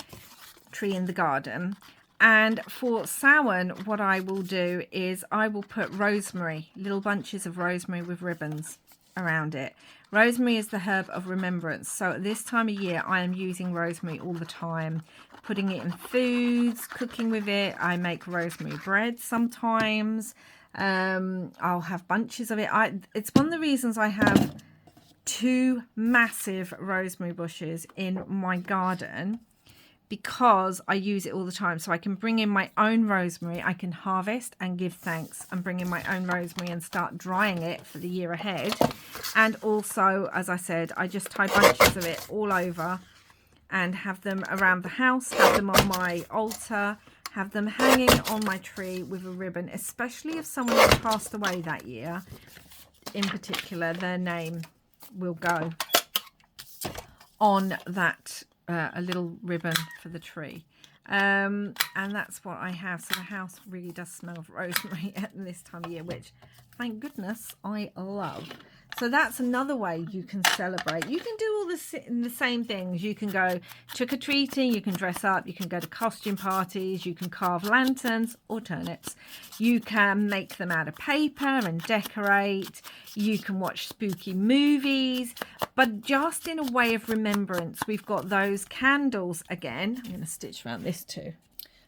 tree in the garden. And for Samhain, what I will do is I will put rosemary, little bunches of rosemary with ribbons around it. Rosemary is the herb of remembrance. So at this time of year, I am using rosemary all the time, putting it in foods, cooking with it. I make rosemary bread sometimes. I'll have bunches of it. It's one of the reasons I have 2 massive rosemary bushes in my garden, because I use it all the time. So I can bring in my own rosemary, I can harvest and give thanks and bring in my own rosemary and start drying it for the year ahead. And also, as I said, I just tie bunches of it all over and have them around the house, have them on my altar, have them hanging on my tree with a ribbon, especially if someone has passed away that year. In particular, their name will go on that a little ribbon for the tree, and that's what I have. So the house really does smell of rosemary at this time of year, which thank goodness I love. So that's another way you can celebrate. You can do all the same things. You can go trick-or-treating, you can dress up, you can go to costume parties, you can carve lanterns or turnips. You can make them out of paper and decorate. You can watch spooky movies, but just in a way of remembrance. We've got those candles again. I'm going to stitch around this too.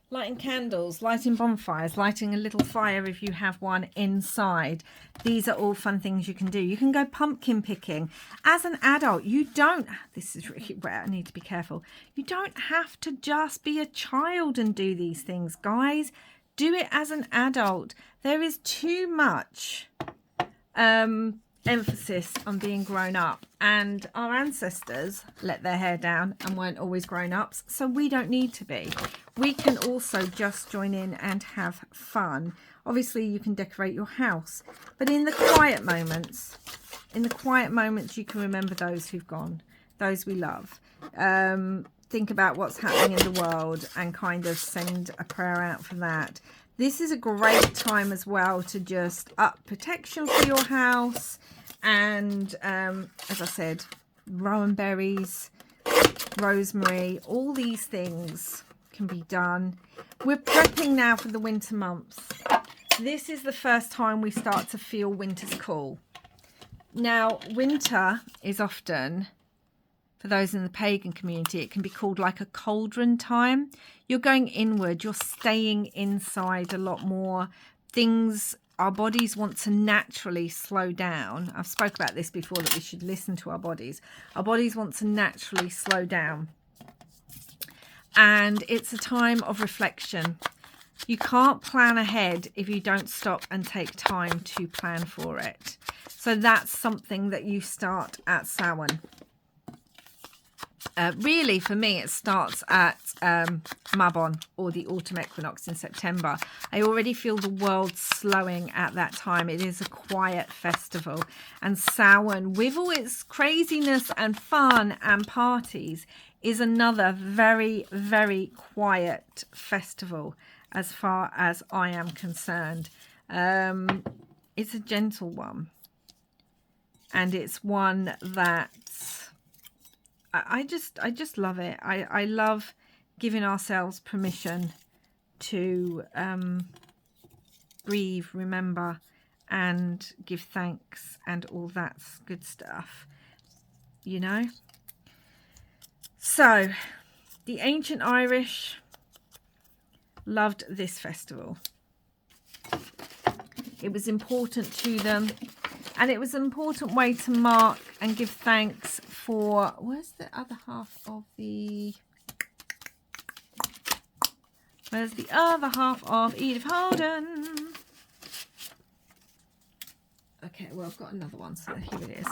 Lighting candles, lighting bonfires, lighting a little fire if you have one inside. These are all fun things you can do. You can go pumpkin picking. As an adult, you don't, this is really where I need to be careful. You don't have to just be a child and do these things, guys. Do it as an adult. There is too much emphasis on being grown up, and our ancestors let their hair down and weren't always grown-ups, so we don't need to be. We can also just join in and have fun. Obviously you can decorate your house, but in the quiet moments you can remember those who've gone, those we love. Think about what's happening in the world and kind of send a prayer out for that. This is a great time as well to just up protection for your house. And as I said, rowan berries, rosemary, all these things can be done. We're prepping now for the winter months. This is the first time we start to feel winter's cool. Now, winter is often, for those in the pagan community, it can be called like a cauldron time. You're going inward, you're staying inside a lot more. Our bodies want to naturally slow down. I've spoke about this before, that we should listen to our bodies. Our bodies want to naturally slow down. And it's a time of reflection. You can't plan ahead if you don't stop and take time to plan for it. So that's something that you start at Samhain. Really, for me, it starts at Mabon, or the autumn equinox in September. I already feel the world slowing at that time. It is a quiet festival. And Samhain, with all its craziness and fun and parties, is another very, very quiet festival as far as I am concerned. It's a gentle one. And it's one that I just love it. I love giving ourselves permission to grieve, remember, and give thanks and all that good stuff, you know. So the ancient Irish loved this festival. It was important to them, and it was an important way to mark and give thanks for, where's the other half of Edith Holden? Okay, well, I've got another one, so here it is.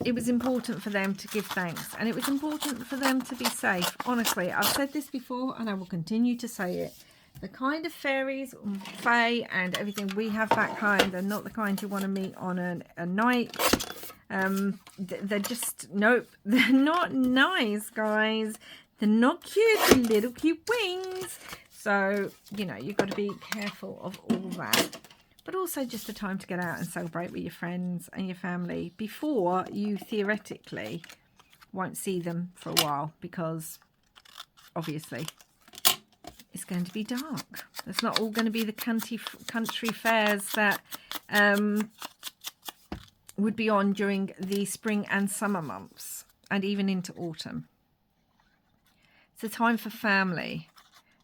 It was important for them to give thanks, and it was important for them to be safe. Honestly, I've said this before, and I will continue to say it. The kind of fairies, fae, and everything we have back home, they're not the kind you want to meet on a night. They're just, nope, they're not nice, guys. They're not cute, the little cute wings. So, you know, you've got to be careful of all that. But also just a time to get out and celebrate with your friends and your family before you theoretically won't see them for a while, because obviously it's going to be dark. It's not all going to be the country fairs that would be on during the spring and summer months, and even into autumn. It's a time for family.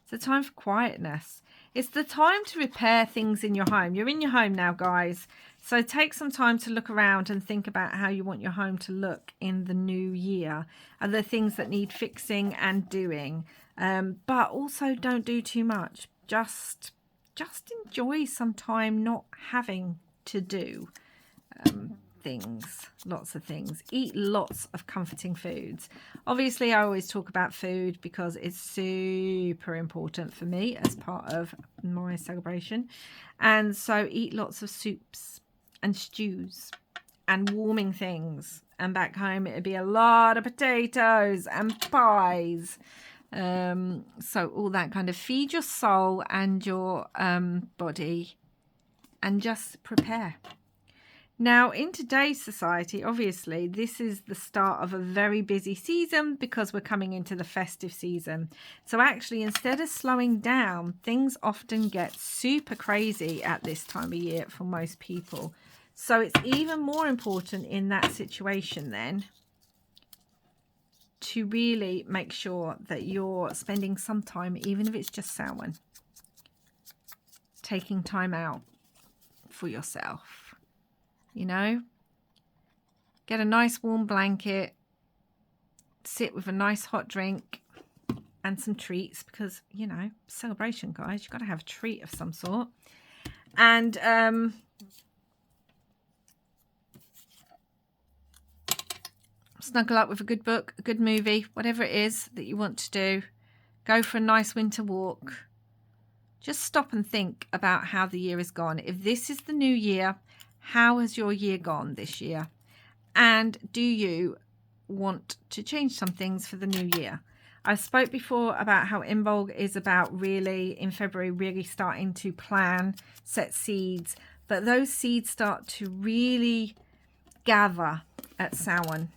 It's a time for quietness. It's the time to repair things in your home. You're in your home now, guys. So take some time to look around and think about how you want your home to look in the new year. Are there things that need fixing and doing? But also don't do too much. Just enjoy some time not having to do things, lots of things. Eat lots of comforting foods. Obviously, I always talk about food because it's super important for me as part of my celebration. And so eat lots of soups and stews and warming things. And back home, it'd be a lot of potatoes and pies. So all that kind of, feed your soul and your body, and just prepare. Now, in today's society, obviously, this is the start of a very busy season because we're coming into the festive season. So actually, instead of slowing down, things often get super crazy at this time of year for most people. So it's even more important in that situation then to really make sure that you're spending some time, even if it's just Samhain, taking time out for yourself. You know, get a nice warm blanket, sit with a nice hot drink and some treats, because, you know, celebration, guys, you've got to have a treat of some sort. And snuggle up with a good book, a good movie, whatever it is that you want to do. Go for a nice winter walk. Just stop and think about how the year has gone. If this is the new year, how has your year gone this year? And do you want to change some things for the new year? I spoke before about how Imbolc is about really, in February, really starting to plan, set seeds. But those seeds start to really gather at Samhain.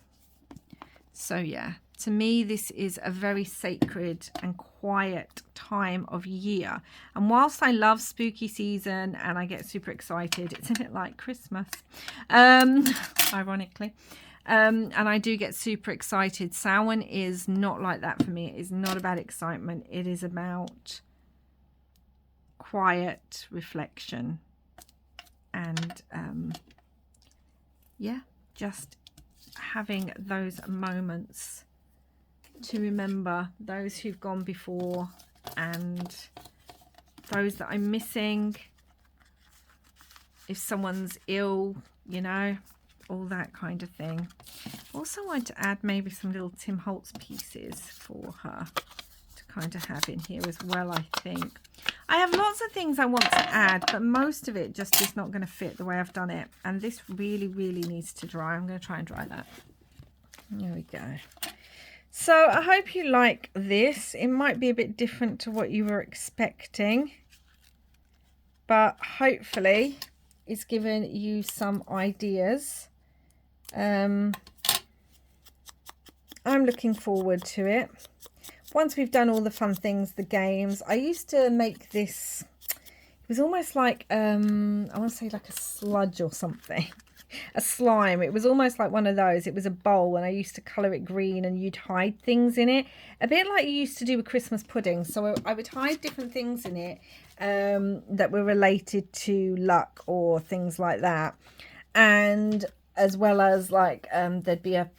So yeah, to me, this is a very sacred and quiet time of year. And whilst I love spooky season and I get super excited, it's a bit like Christmas, ironically. And I do get super excited. Samhain is not like that for me. It is not about excitement. It is about quiet reflection. And yeah, just having those moments to remember those who've gone before and those that I'm missing. If someone's ill, you know, all that kind of thing. Also want to add maybe some little Tim Holtz pieces for her to kind of have in here as well, I think. I have lots of things I want to add, but most of it just is not going to fit the way I've done it. And this really, really needs to dry. I'm going to try and dry that. There we go. So I hope you like this. It might be a bit different to what you were expecting, but hopefully it's given you some ideas. I'm looking forward to it. Once we've done all the fun things, the games, I used to make this, it was almost like, I want to say like a sludge or something. A slime. It was almost like one of those. It was a bowl and I used to colour it green and you'd hide things in it. A bit like you used to do with Christmas pudding. So I would hide different things in it that were related to luck or things like that. And as well as like there'd be a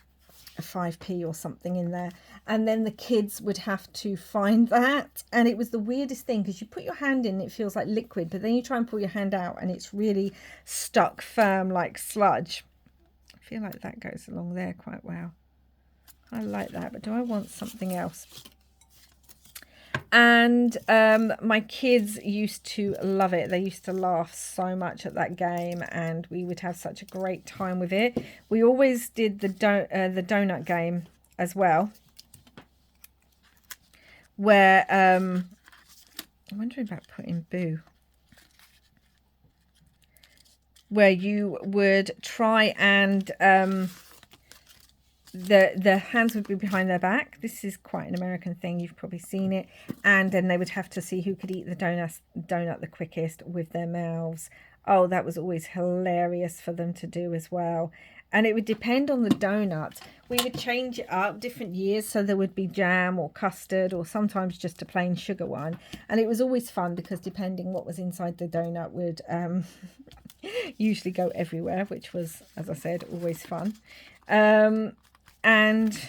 5p or something in there, and then the kids would have to find that, and it was the weirdest thing because you put your hand in, it feels like liquid, but then you try and pull your hand out and it's really stuck firm like sludge. I feel like that goes along there quite well. I like that, but do I want something else? And my kids used to love it. They used to laugh so much at that game, and we would have such a great time with it. We always did the donut game as well, where I'm wondering about putting Boo, where you would try and the hands would be behind their back. This is quite an American thing. You've probably seen it. And then they would have to see who could eat the donut the quickest with their mouths. Oh, that was always hilarious for them to do as well. And it would depend on the donut. We would change it up different years. So there would be jam or custard or sometimes just a plain sugar one. And it was always fun because depending what was inside the donut would usually go everywhere, which was, as I said, always fun. And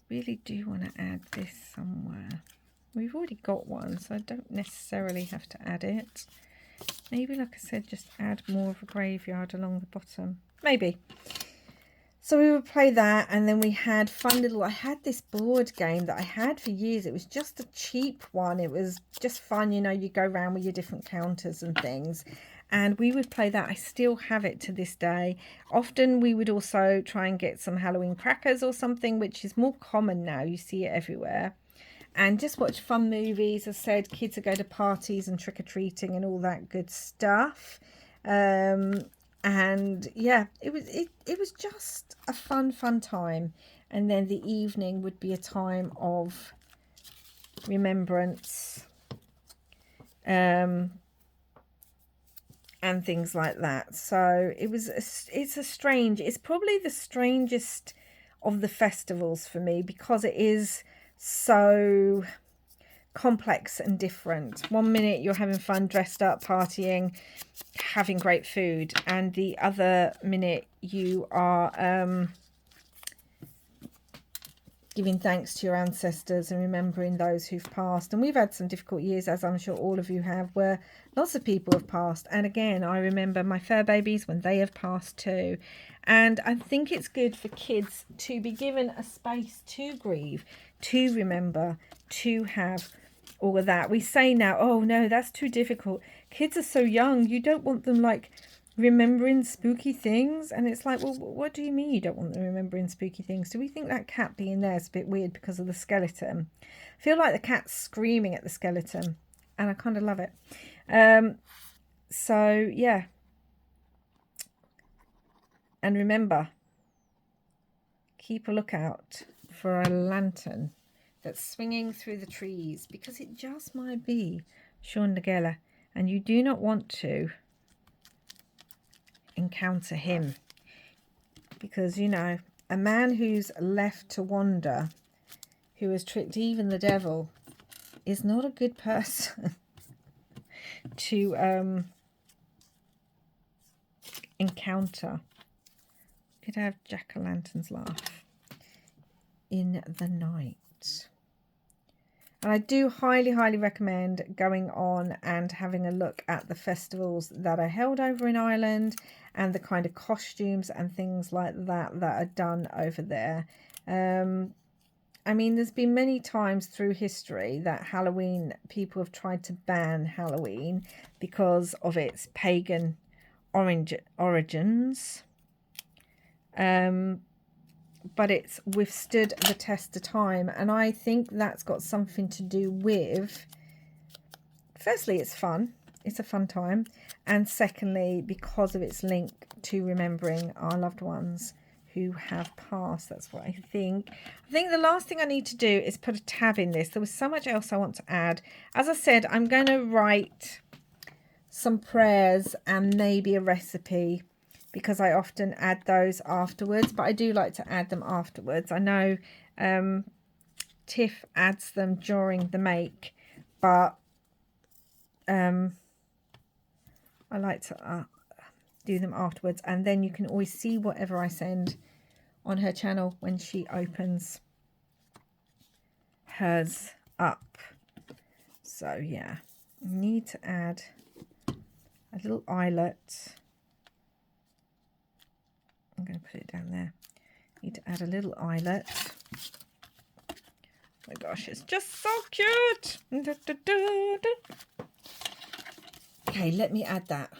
really do want to add this somewhere. We've already got one, so I don't necessarily have to add it. Maybe, like I said, just add more of a graveyard along the bottom. Maybe. So we would play that, and then we had fun little... I had this board game that I had for years. It was just a cheap one. It was just fun, you know, you go around with your different counters and things. And we would play that. I still have it to this day. Often we would also try and get some Halloween crackers or something, which is more common now. You see it everywhere. And just watch fun movies. As I said, kids would go to parties and trick-or-treating and all that good stuff. And yeah, it was just a fun time. And then the evening would be a time of remembrance. And things like that. So it's probably the strangest of the festivals for me because it is so complex and different. One minute you're having fun, dressed up, partying, having great food, and the other minute you are giving thanks to your ancestors and remembering those who've passed. And we've had some difficult years, as I'm sure all of you have, where lots of people have passed. And again, I remember my fur babies when they have passed too. And I think it's good for kids to be given a space to grieve, to remember, to have all of that. We say now, oh no, that's too difficult. Kids are so young. You don't want them like remembering spooky things. And it's like, well, what do you mean you don't want them remembering spooky things? Do we think that cat being there is a bit weird because of the skeleton? I feel like the cat's screaming at the skeleton, and I kind of love it. So yeah, and remember, keep a lookout for a lantern that's swinging through the trees, because it just might be Sean Nagella, and you do not want to encounter him, because, you know, a man who's left to wander, who has tricked even the devil, is not a good person to encounter. Could have jack-o'-lanterns laugh in the night. And I do highly recommend going on and having a look at the festivals that are held over in Ireland and the kind of costumes and things like that that are done over there. I mean, there's been many times through history that Halloween, people have tried to ban Halloween because of its pagan origins. But it's withstood the test of time, and I think that's got something to do with, firstly, it's fun, it's a fun time, and secondly, because of its link to remembering our loved ones who have passed. That's what I think. I think the last thing I need to do is put a tab in this. There was so much else I want to add. As I said, I'm going to write some prayers and maybe a recipe, because I often add those afterwards, but I do like to add them afterwards. I know Tiff adds them during the make, but I like to do them afterwards, and then you can always see whatever I send on her channel when she opens hers up. So yeah, need to add a little eyelet. I'm going to put it down there. Need to add a little eyelet. Oh my gosh, it's just so cute. Okay, let me add that.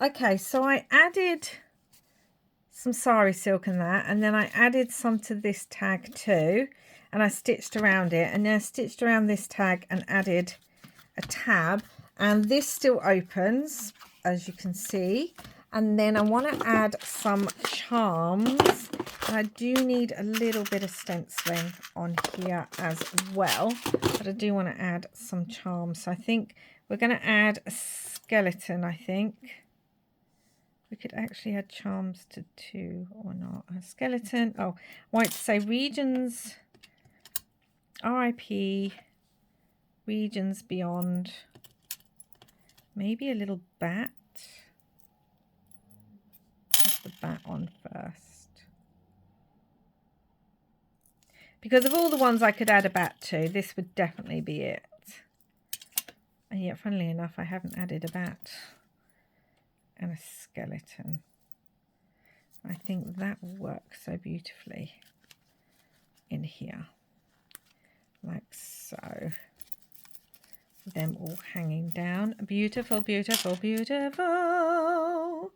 Okay, so I added some sari silk in that, and then I added some to this tag too, and I stitched around it, and then I stitched around this tag and added a tab, and this still opens, as you can see. And then I want to add some charms, and I do need a little bit of stenciling on here as well, but I do want to add some charms. So I think we're going to add a skeleton. I think we could actually add charms to 2 or not. A skeleton. Oh, I want to say regions, RIP, regions beyond, maybe a little bat. The bat on first, because of all the ones I could add a bat to, this would definitely be it. And yet, funnily enough, I haven't added a bat and a skeleton. I think that will work so beautifully in here, like so. Them all hanging down. Beautiful, beautiful, beautiful.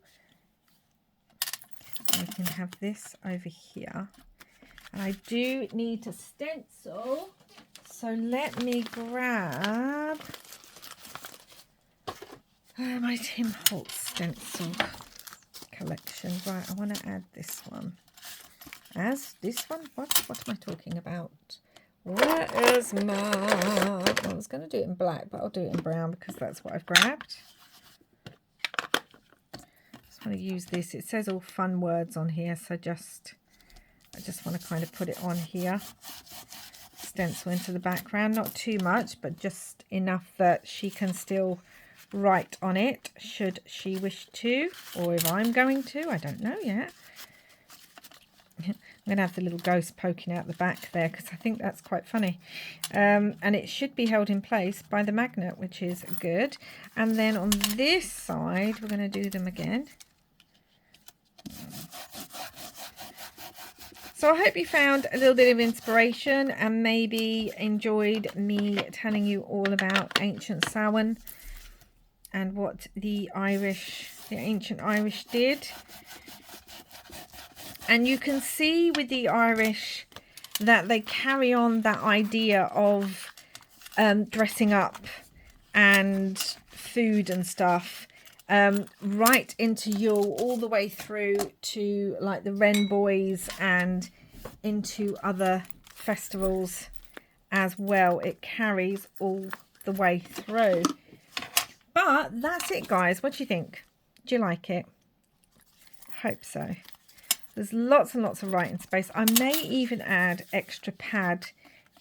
I can have this over here, and I do need to stencil, so let me grab my Tim Holtz stencil collection. Right, I want to add this one as this one. What am I talking about? Where is my... I was going to do it in black, but I'll do it in brown because that's what I've grabbed. I want to use this. It says all fun words on here, so I just want to kind of put it on here, stencil into the background, not too much, but just enough that she can still write on it should she wish to, or if I'm going to, I don't know yet. I'm going to have the little ghost poking out the back there because I think that's quite funny, and it should be held in place by the magnet, which is good. And then on this side we're going to do them again. So I hope you found a little bit of inspiration and maybe enjoyed me telling you all about ancient Samhain and what the ancient Irish did. And you can see with the Irish that they carry on that idea of dressing up and food and stuff right into Yule, all the way through to like the Wren Boys and into other festivals as well. It carries all the way through. But that's it, guys. What do you think? Do you like it? Hope so. There's lots and lots of writing space. I may even add extra pad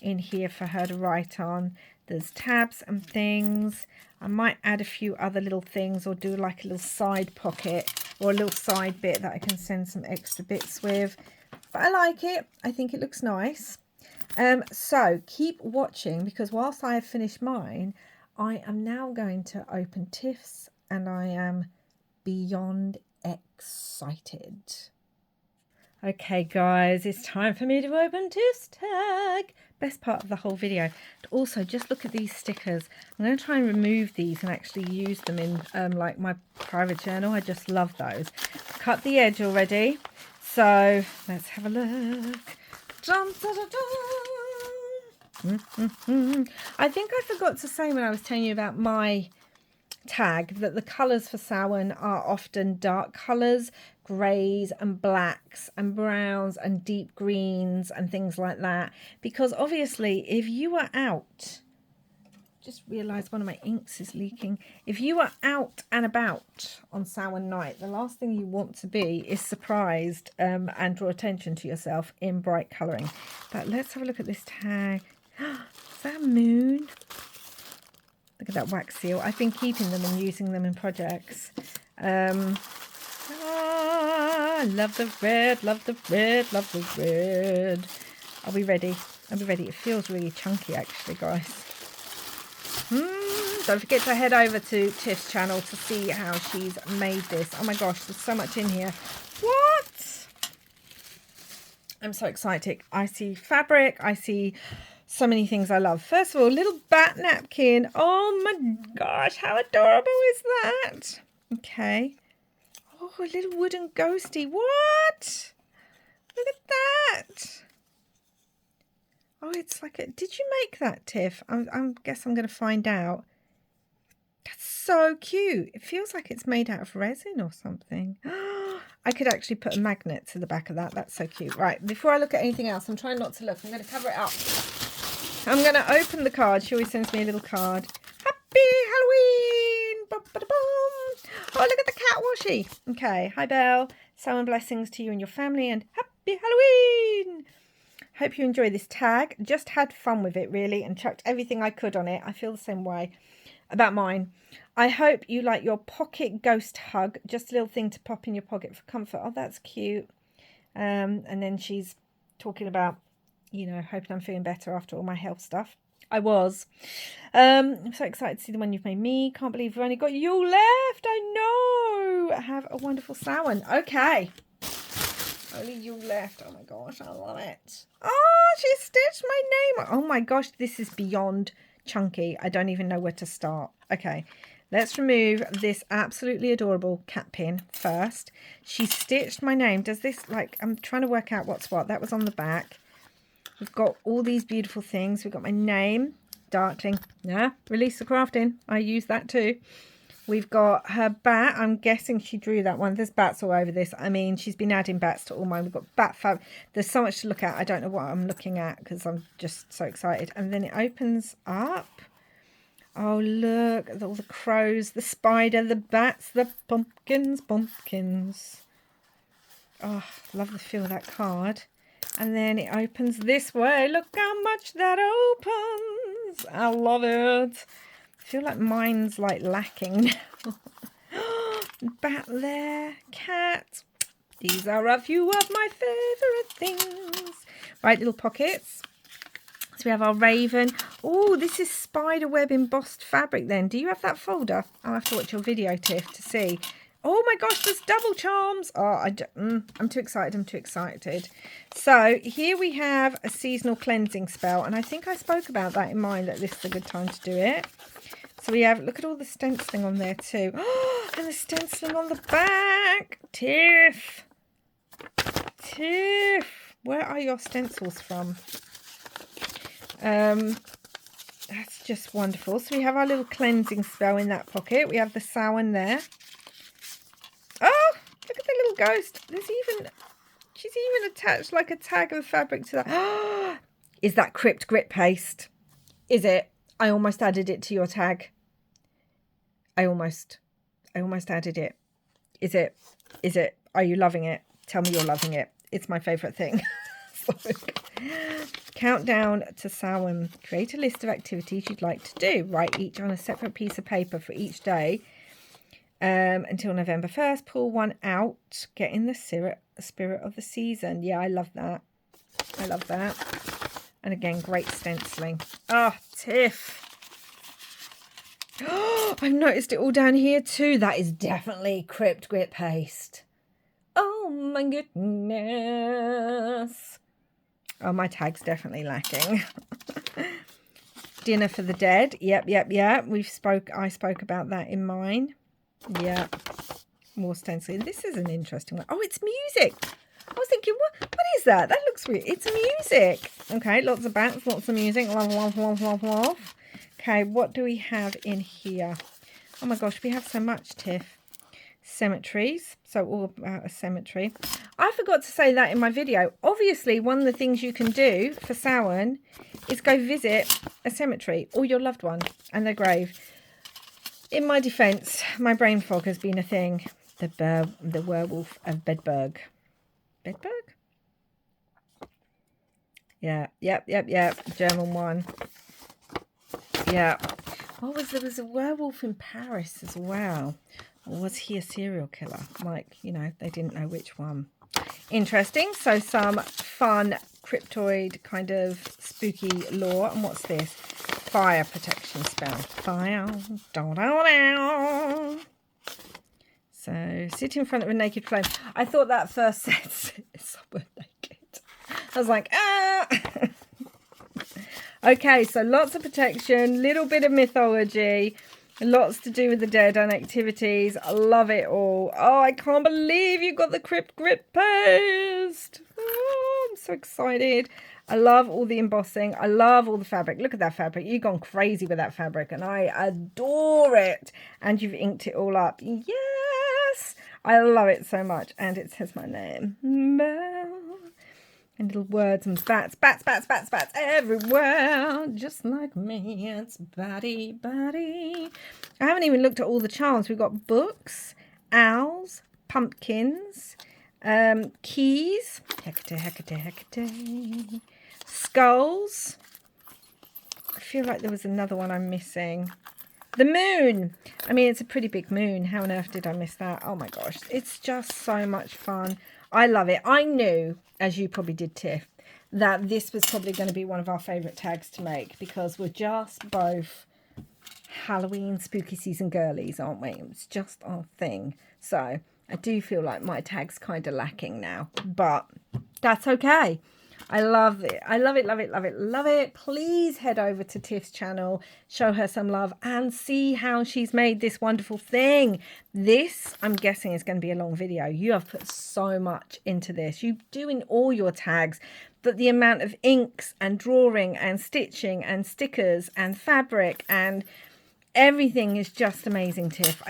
in here for her to write on. There's tabs and things. I might add a few other little things, or do like a little side pocket or a little side bit that I can send some extra bits with. But I like it. I think it looks nice. So keep watching, because whilst I have finished mine, I am now going to open Tiff's, and I am beyond excited. Okay guys, it's time for me to open Tiff's tag. Best part of the whole video. But also, just look at these stickers. I'm going to try and remove these and actually use them in like my private journal. I just love those. Cut the edge already. So let's have a look. Dun, dun, dun, dun. I think I forgot to say when I was telling you about my tag that the colours for Samhain are often dark colours, greys and blacks and browns and deep greens and things like that, because obviously if you are out, just realised one of my inks is leaking, if you are out and about on Samhain night, the last thing you want to be is surprised and draw attention to yourself in bright colouring. But let's have a look at this tag. Is that a moon? Look at that wax seal. I've been keeping them and using them in projects. Love the red, love the red, love the red. Are we ready? Are we ready? It feels really chunky actually, guys. Don't forget to head over to Tiff's channel to see how she's made this. Oh my gosh, there's so much in here. What? I'm so excited. I see fabric. I see so many things I love. First of all, little bat napkin. Oh my gosh, how adorable is that? Okay. Oh, a little wooden ghosty. What? Look at that. Oh, it's like a... Did you make that, Tiff? I guess I'm going to find out. That's so cute. It feels like it's made out of resin or something. I could actually put a magnet to the back of that. That's so cute. Right, before I look at anything else, I'm trying not to look. I'm going to cover it up. I'm going to open the card. She always sends me a little card. Happy Halloween! Ba-ba-da-boom. Oh, look at the cat washi. Okay. Hi, Belle. Samhain blessings to you and your family, and happy Halloween! Hope you enjoy this tag. Just had fun with it, really, and chucked everything I could on it. I feel the same way about mine. I hope you like your pocket ghost hug. Just a little thing to pop in your pocket for comfort. Oh, that's cute. And then she's talking about, you know, hoping I'm feeling better after all my health stuff. I was. I'm so excited to see the one you've made me. Can't believe we've only got you left. I know. Have a wonderful Samhain. Okay. Only you left. Oh my gosh, I love it. Oh, she stitched my name. Oh my gosh, this is beyond chunky. I don't even know where to start. Okay, let's remove this absolutely adorable cat pin first. She stitched my name. Does this, like, I'm trying to work out what's what. That was on the back. We've got all these beautiful things. We've got my name, Darkling. Yeah, release the crafting. I use that too. We've got her bat. I'm guessing she drew that one. There's bats all over this. I mean, she's been adding bats to all mine. We've got bat fab. There's so much to look at. I don't know what I'm looking at because I'm just so excited. And then it opens up. Oh, look at all the crows, the spider, the bats, the pumpkins. Oh, love the feel of that card. And then it opens this way. Look how much that opens. I love it. I feel like mine's like lacking now. Bat there, cat. These are a few of my favourite things. Right, little pockets. So we have our raven. Oh, this is spiderweb embossed fabric then. Do you have that folder? I'll have to watch your video, Tiff, to see. Oh my gosh, there's double charms. Oh, I'm too excited. I'm too excited. So here we have a seasonal cleansing spell. And I think I spoke about that in mine, that this is a good time to do it. So we have, look at all the stenciling on there too. Oh, and the stenciling on the back. Tiff. Where are your stencils from? That's just wonderful. So we have our little cleansing spell in that pocket. We have the Samhain there. Oh, look at the little ghost. She's even attached like a tag of fabric to that. Oh, is that Crypt Grit paste? Is it? I almost added it to your tag. I almost added it. Is it? Are you loving it? Tell me you're loving it. It's my favourite thing. Countdown to Samhain. Create a list of activities you'd like to do. Write each on a separate piece of paper for each day until November 1st. Pull one out. Get in the spirit of the season. Yeah, I love that. I love that. And again, great stenciling. Oh, Tiff. Oh, I've noticed it all down here too. That is definitely Crypt Grit paste. Oh my goodness. Oh, my tag's definitely lacking. Dinner for the Dead. Yep. I spoke about that in mine. Yep. More stenciling. This is an interesting one. Oh, it's music. I was thinking, what is that? That looks weird. It's music. Okay, lots of bats, lots of music. Love. Okay, what do we have in here? Oh my gosh, we have so much, Tiff. Cemeteries. So all about a cemetery. I forgot to say that in my video. Obviously, one of the things you can do for Samhain is go visit a cemetery or your loved one and their grave. In my defence, my brain fog has been a thing. The werewolf of Bedburg. Bedburg? Yeah, yep. German one. Yeah. There was a werewolf in Paris as well. Or was he a serial killer? Like, you know, they didn't know which one. Interesting. So some fun cryptoid kind of spooky lore. And what's this? Fire protection spell. Fire. So sit in front of a naked flame. I thought that first said someone naked. I was like, ah. Okay, so lots of protection, little bit of mythology, lots to do with the dead and activities. I love it all. Oh, I can't believe you got the Crypt Grip paste. Oh, I'm so excited. I love all the embossing. I love all the fabric. Look at that fabric. You've gone crazy with that fabric and I adore it. And you've inked it all up. Yes, I love it so much. And it says my name. And little words and bats everywhere, just like me. It's batty. I haven't even looked at all the charms. We've got books, owls, pumpkins, keys, Hecate, skulls. I feel like there was another one I'm missing. The moon. I mean, it's a pretty big moon. How on earth did I miss that? Oh my gosh, it's just so much fun. I love it. I knew, as you probably did, Tiff, that this was probably going to be one of our favourite tags to make because we're just both Halloween spooky season girlies, aren't we? It's just our thing. So I do feel like my tag's kind of lacking now, but that's okay. I love it. I love it. Please head over to Tiff's channel, show her some love and see how she's made this wonderful thing. This, I'm guessing, is going to be a long video. You have put so much into this. You do in all your tags, but the amount of inks and drawing and stitching and stickers and fabric and everything is just amazing, Tiff.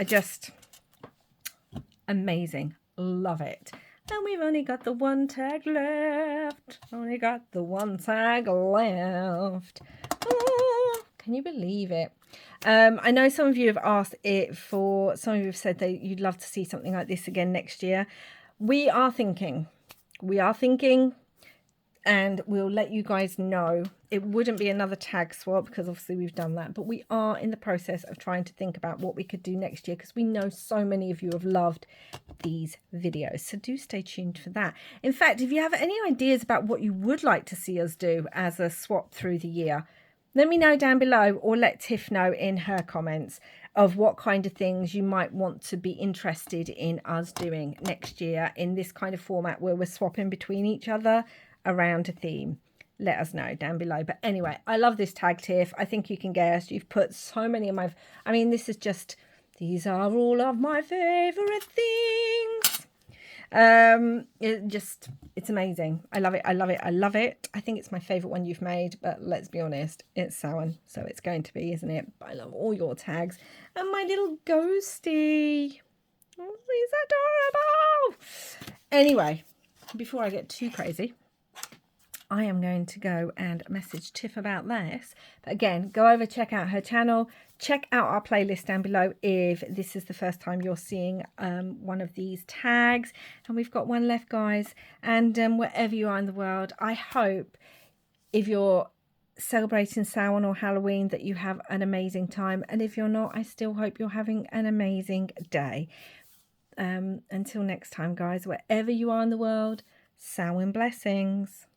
Amazing. Love it. And we've only got the one tag left. Oh, can you believe it? I know some of you have asked it for, some of you have said that you'd love to see something like this again next year. We are thinking, and we'll let you guys know. It wouldn't be another tag swap because obviously we've done that, but we are in the process of trying to think about what we could do next year because we know so many of you have loved these videos, so do stay tuned for that. In fact, if you have any ideas about what you would like to see us do as a swap through the year, let me know down below or let Tiff know in her comments of what kind of things you might want to be interested in us doing next year in this kind of format where we're swapping between each other around a theme. Let us know down below. But anyway, I love this tag, Tiff. I think you can guess. You've put so many of my, I mean, this is just, these are all of my favorite things. It's amazing. I love it. I think it's my favorite one you've made, but let's be honest, it's Samhain, so it's going to be, isn't it? But I love all your tags and my little ghosty. Oh, he's adorable. Anyway, before I get too crazy, I am going to go and message Tiff about this. But again, go over, check out her channel. Check out our playlist down below if this is the first time you're seeing one of these tags. And we've got one left, guys. And wherever you are in the world, I hope if you're celebrating Samhain or Halloween that you have an amazing time. And if you're not, I still hope you're having an amazing day. Until next time, guys, wherever you are in the world, Samhain blessings.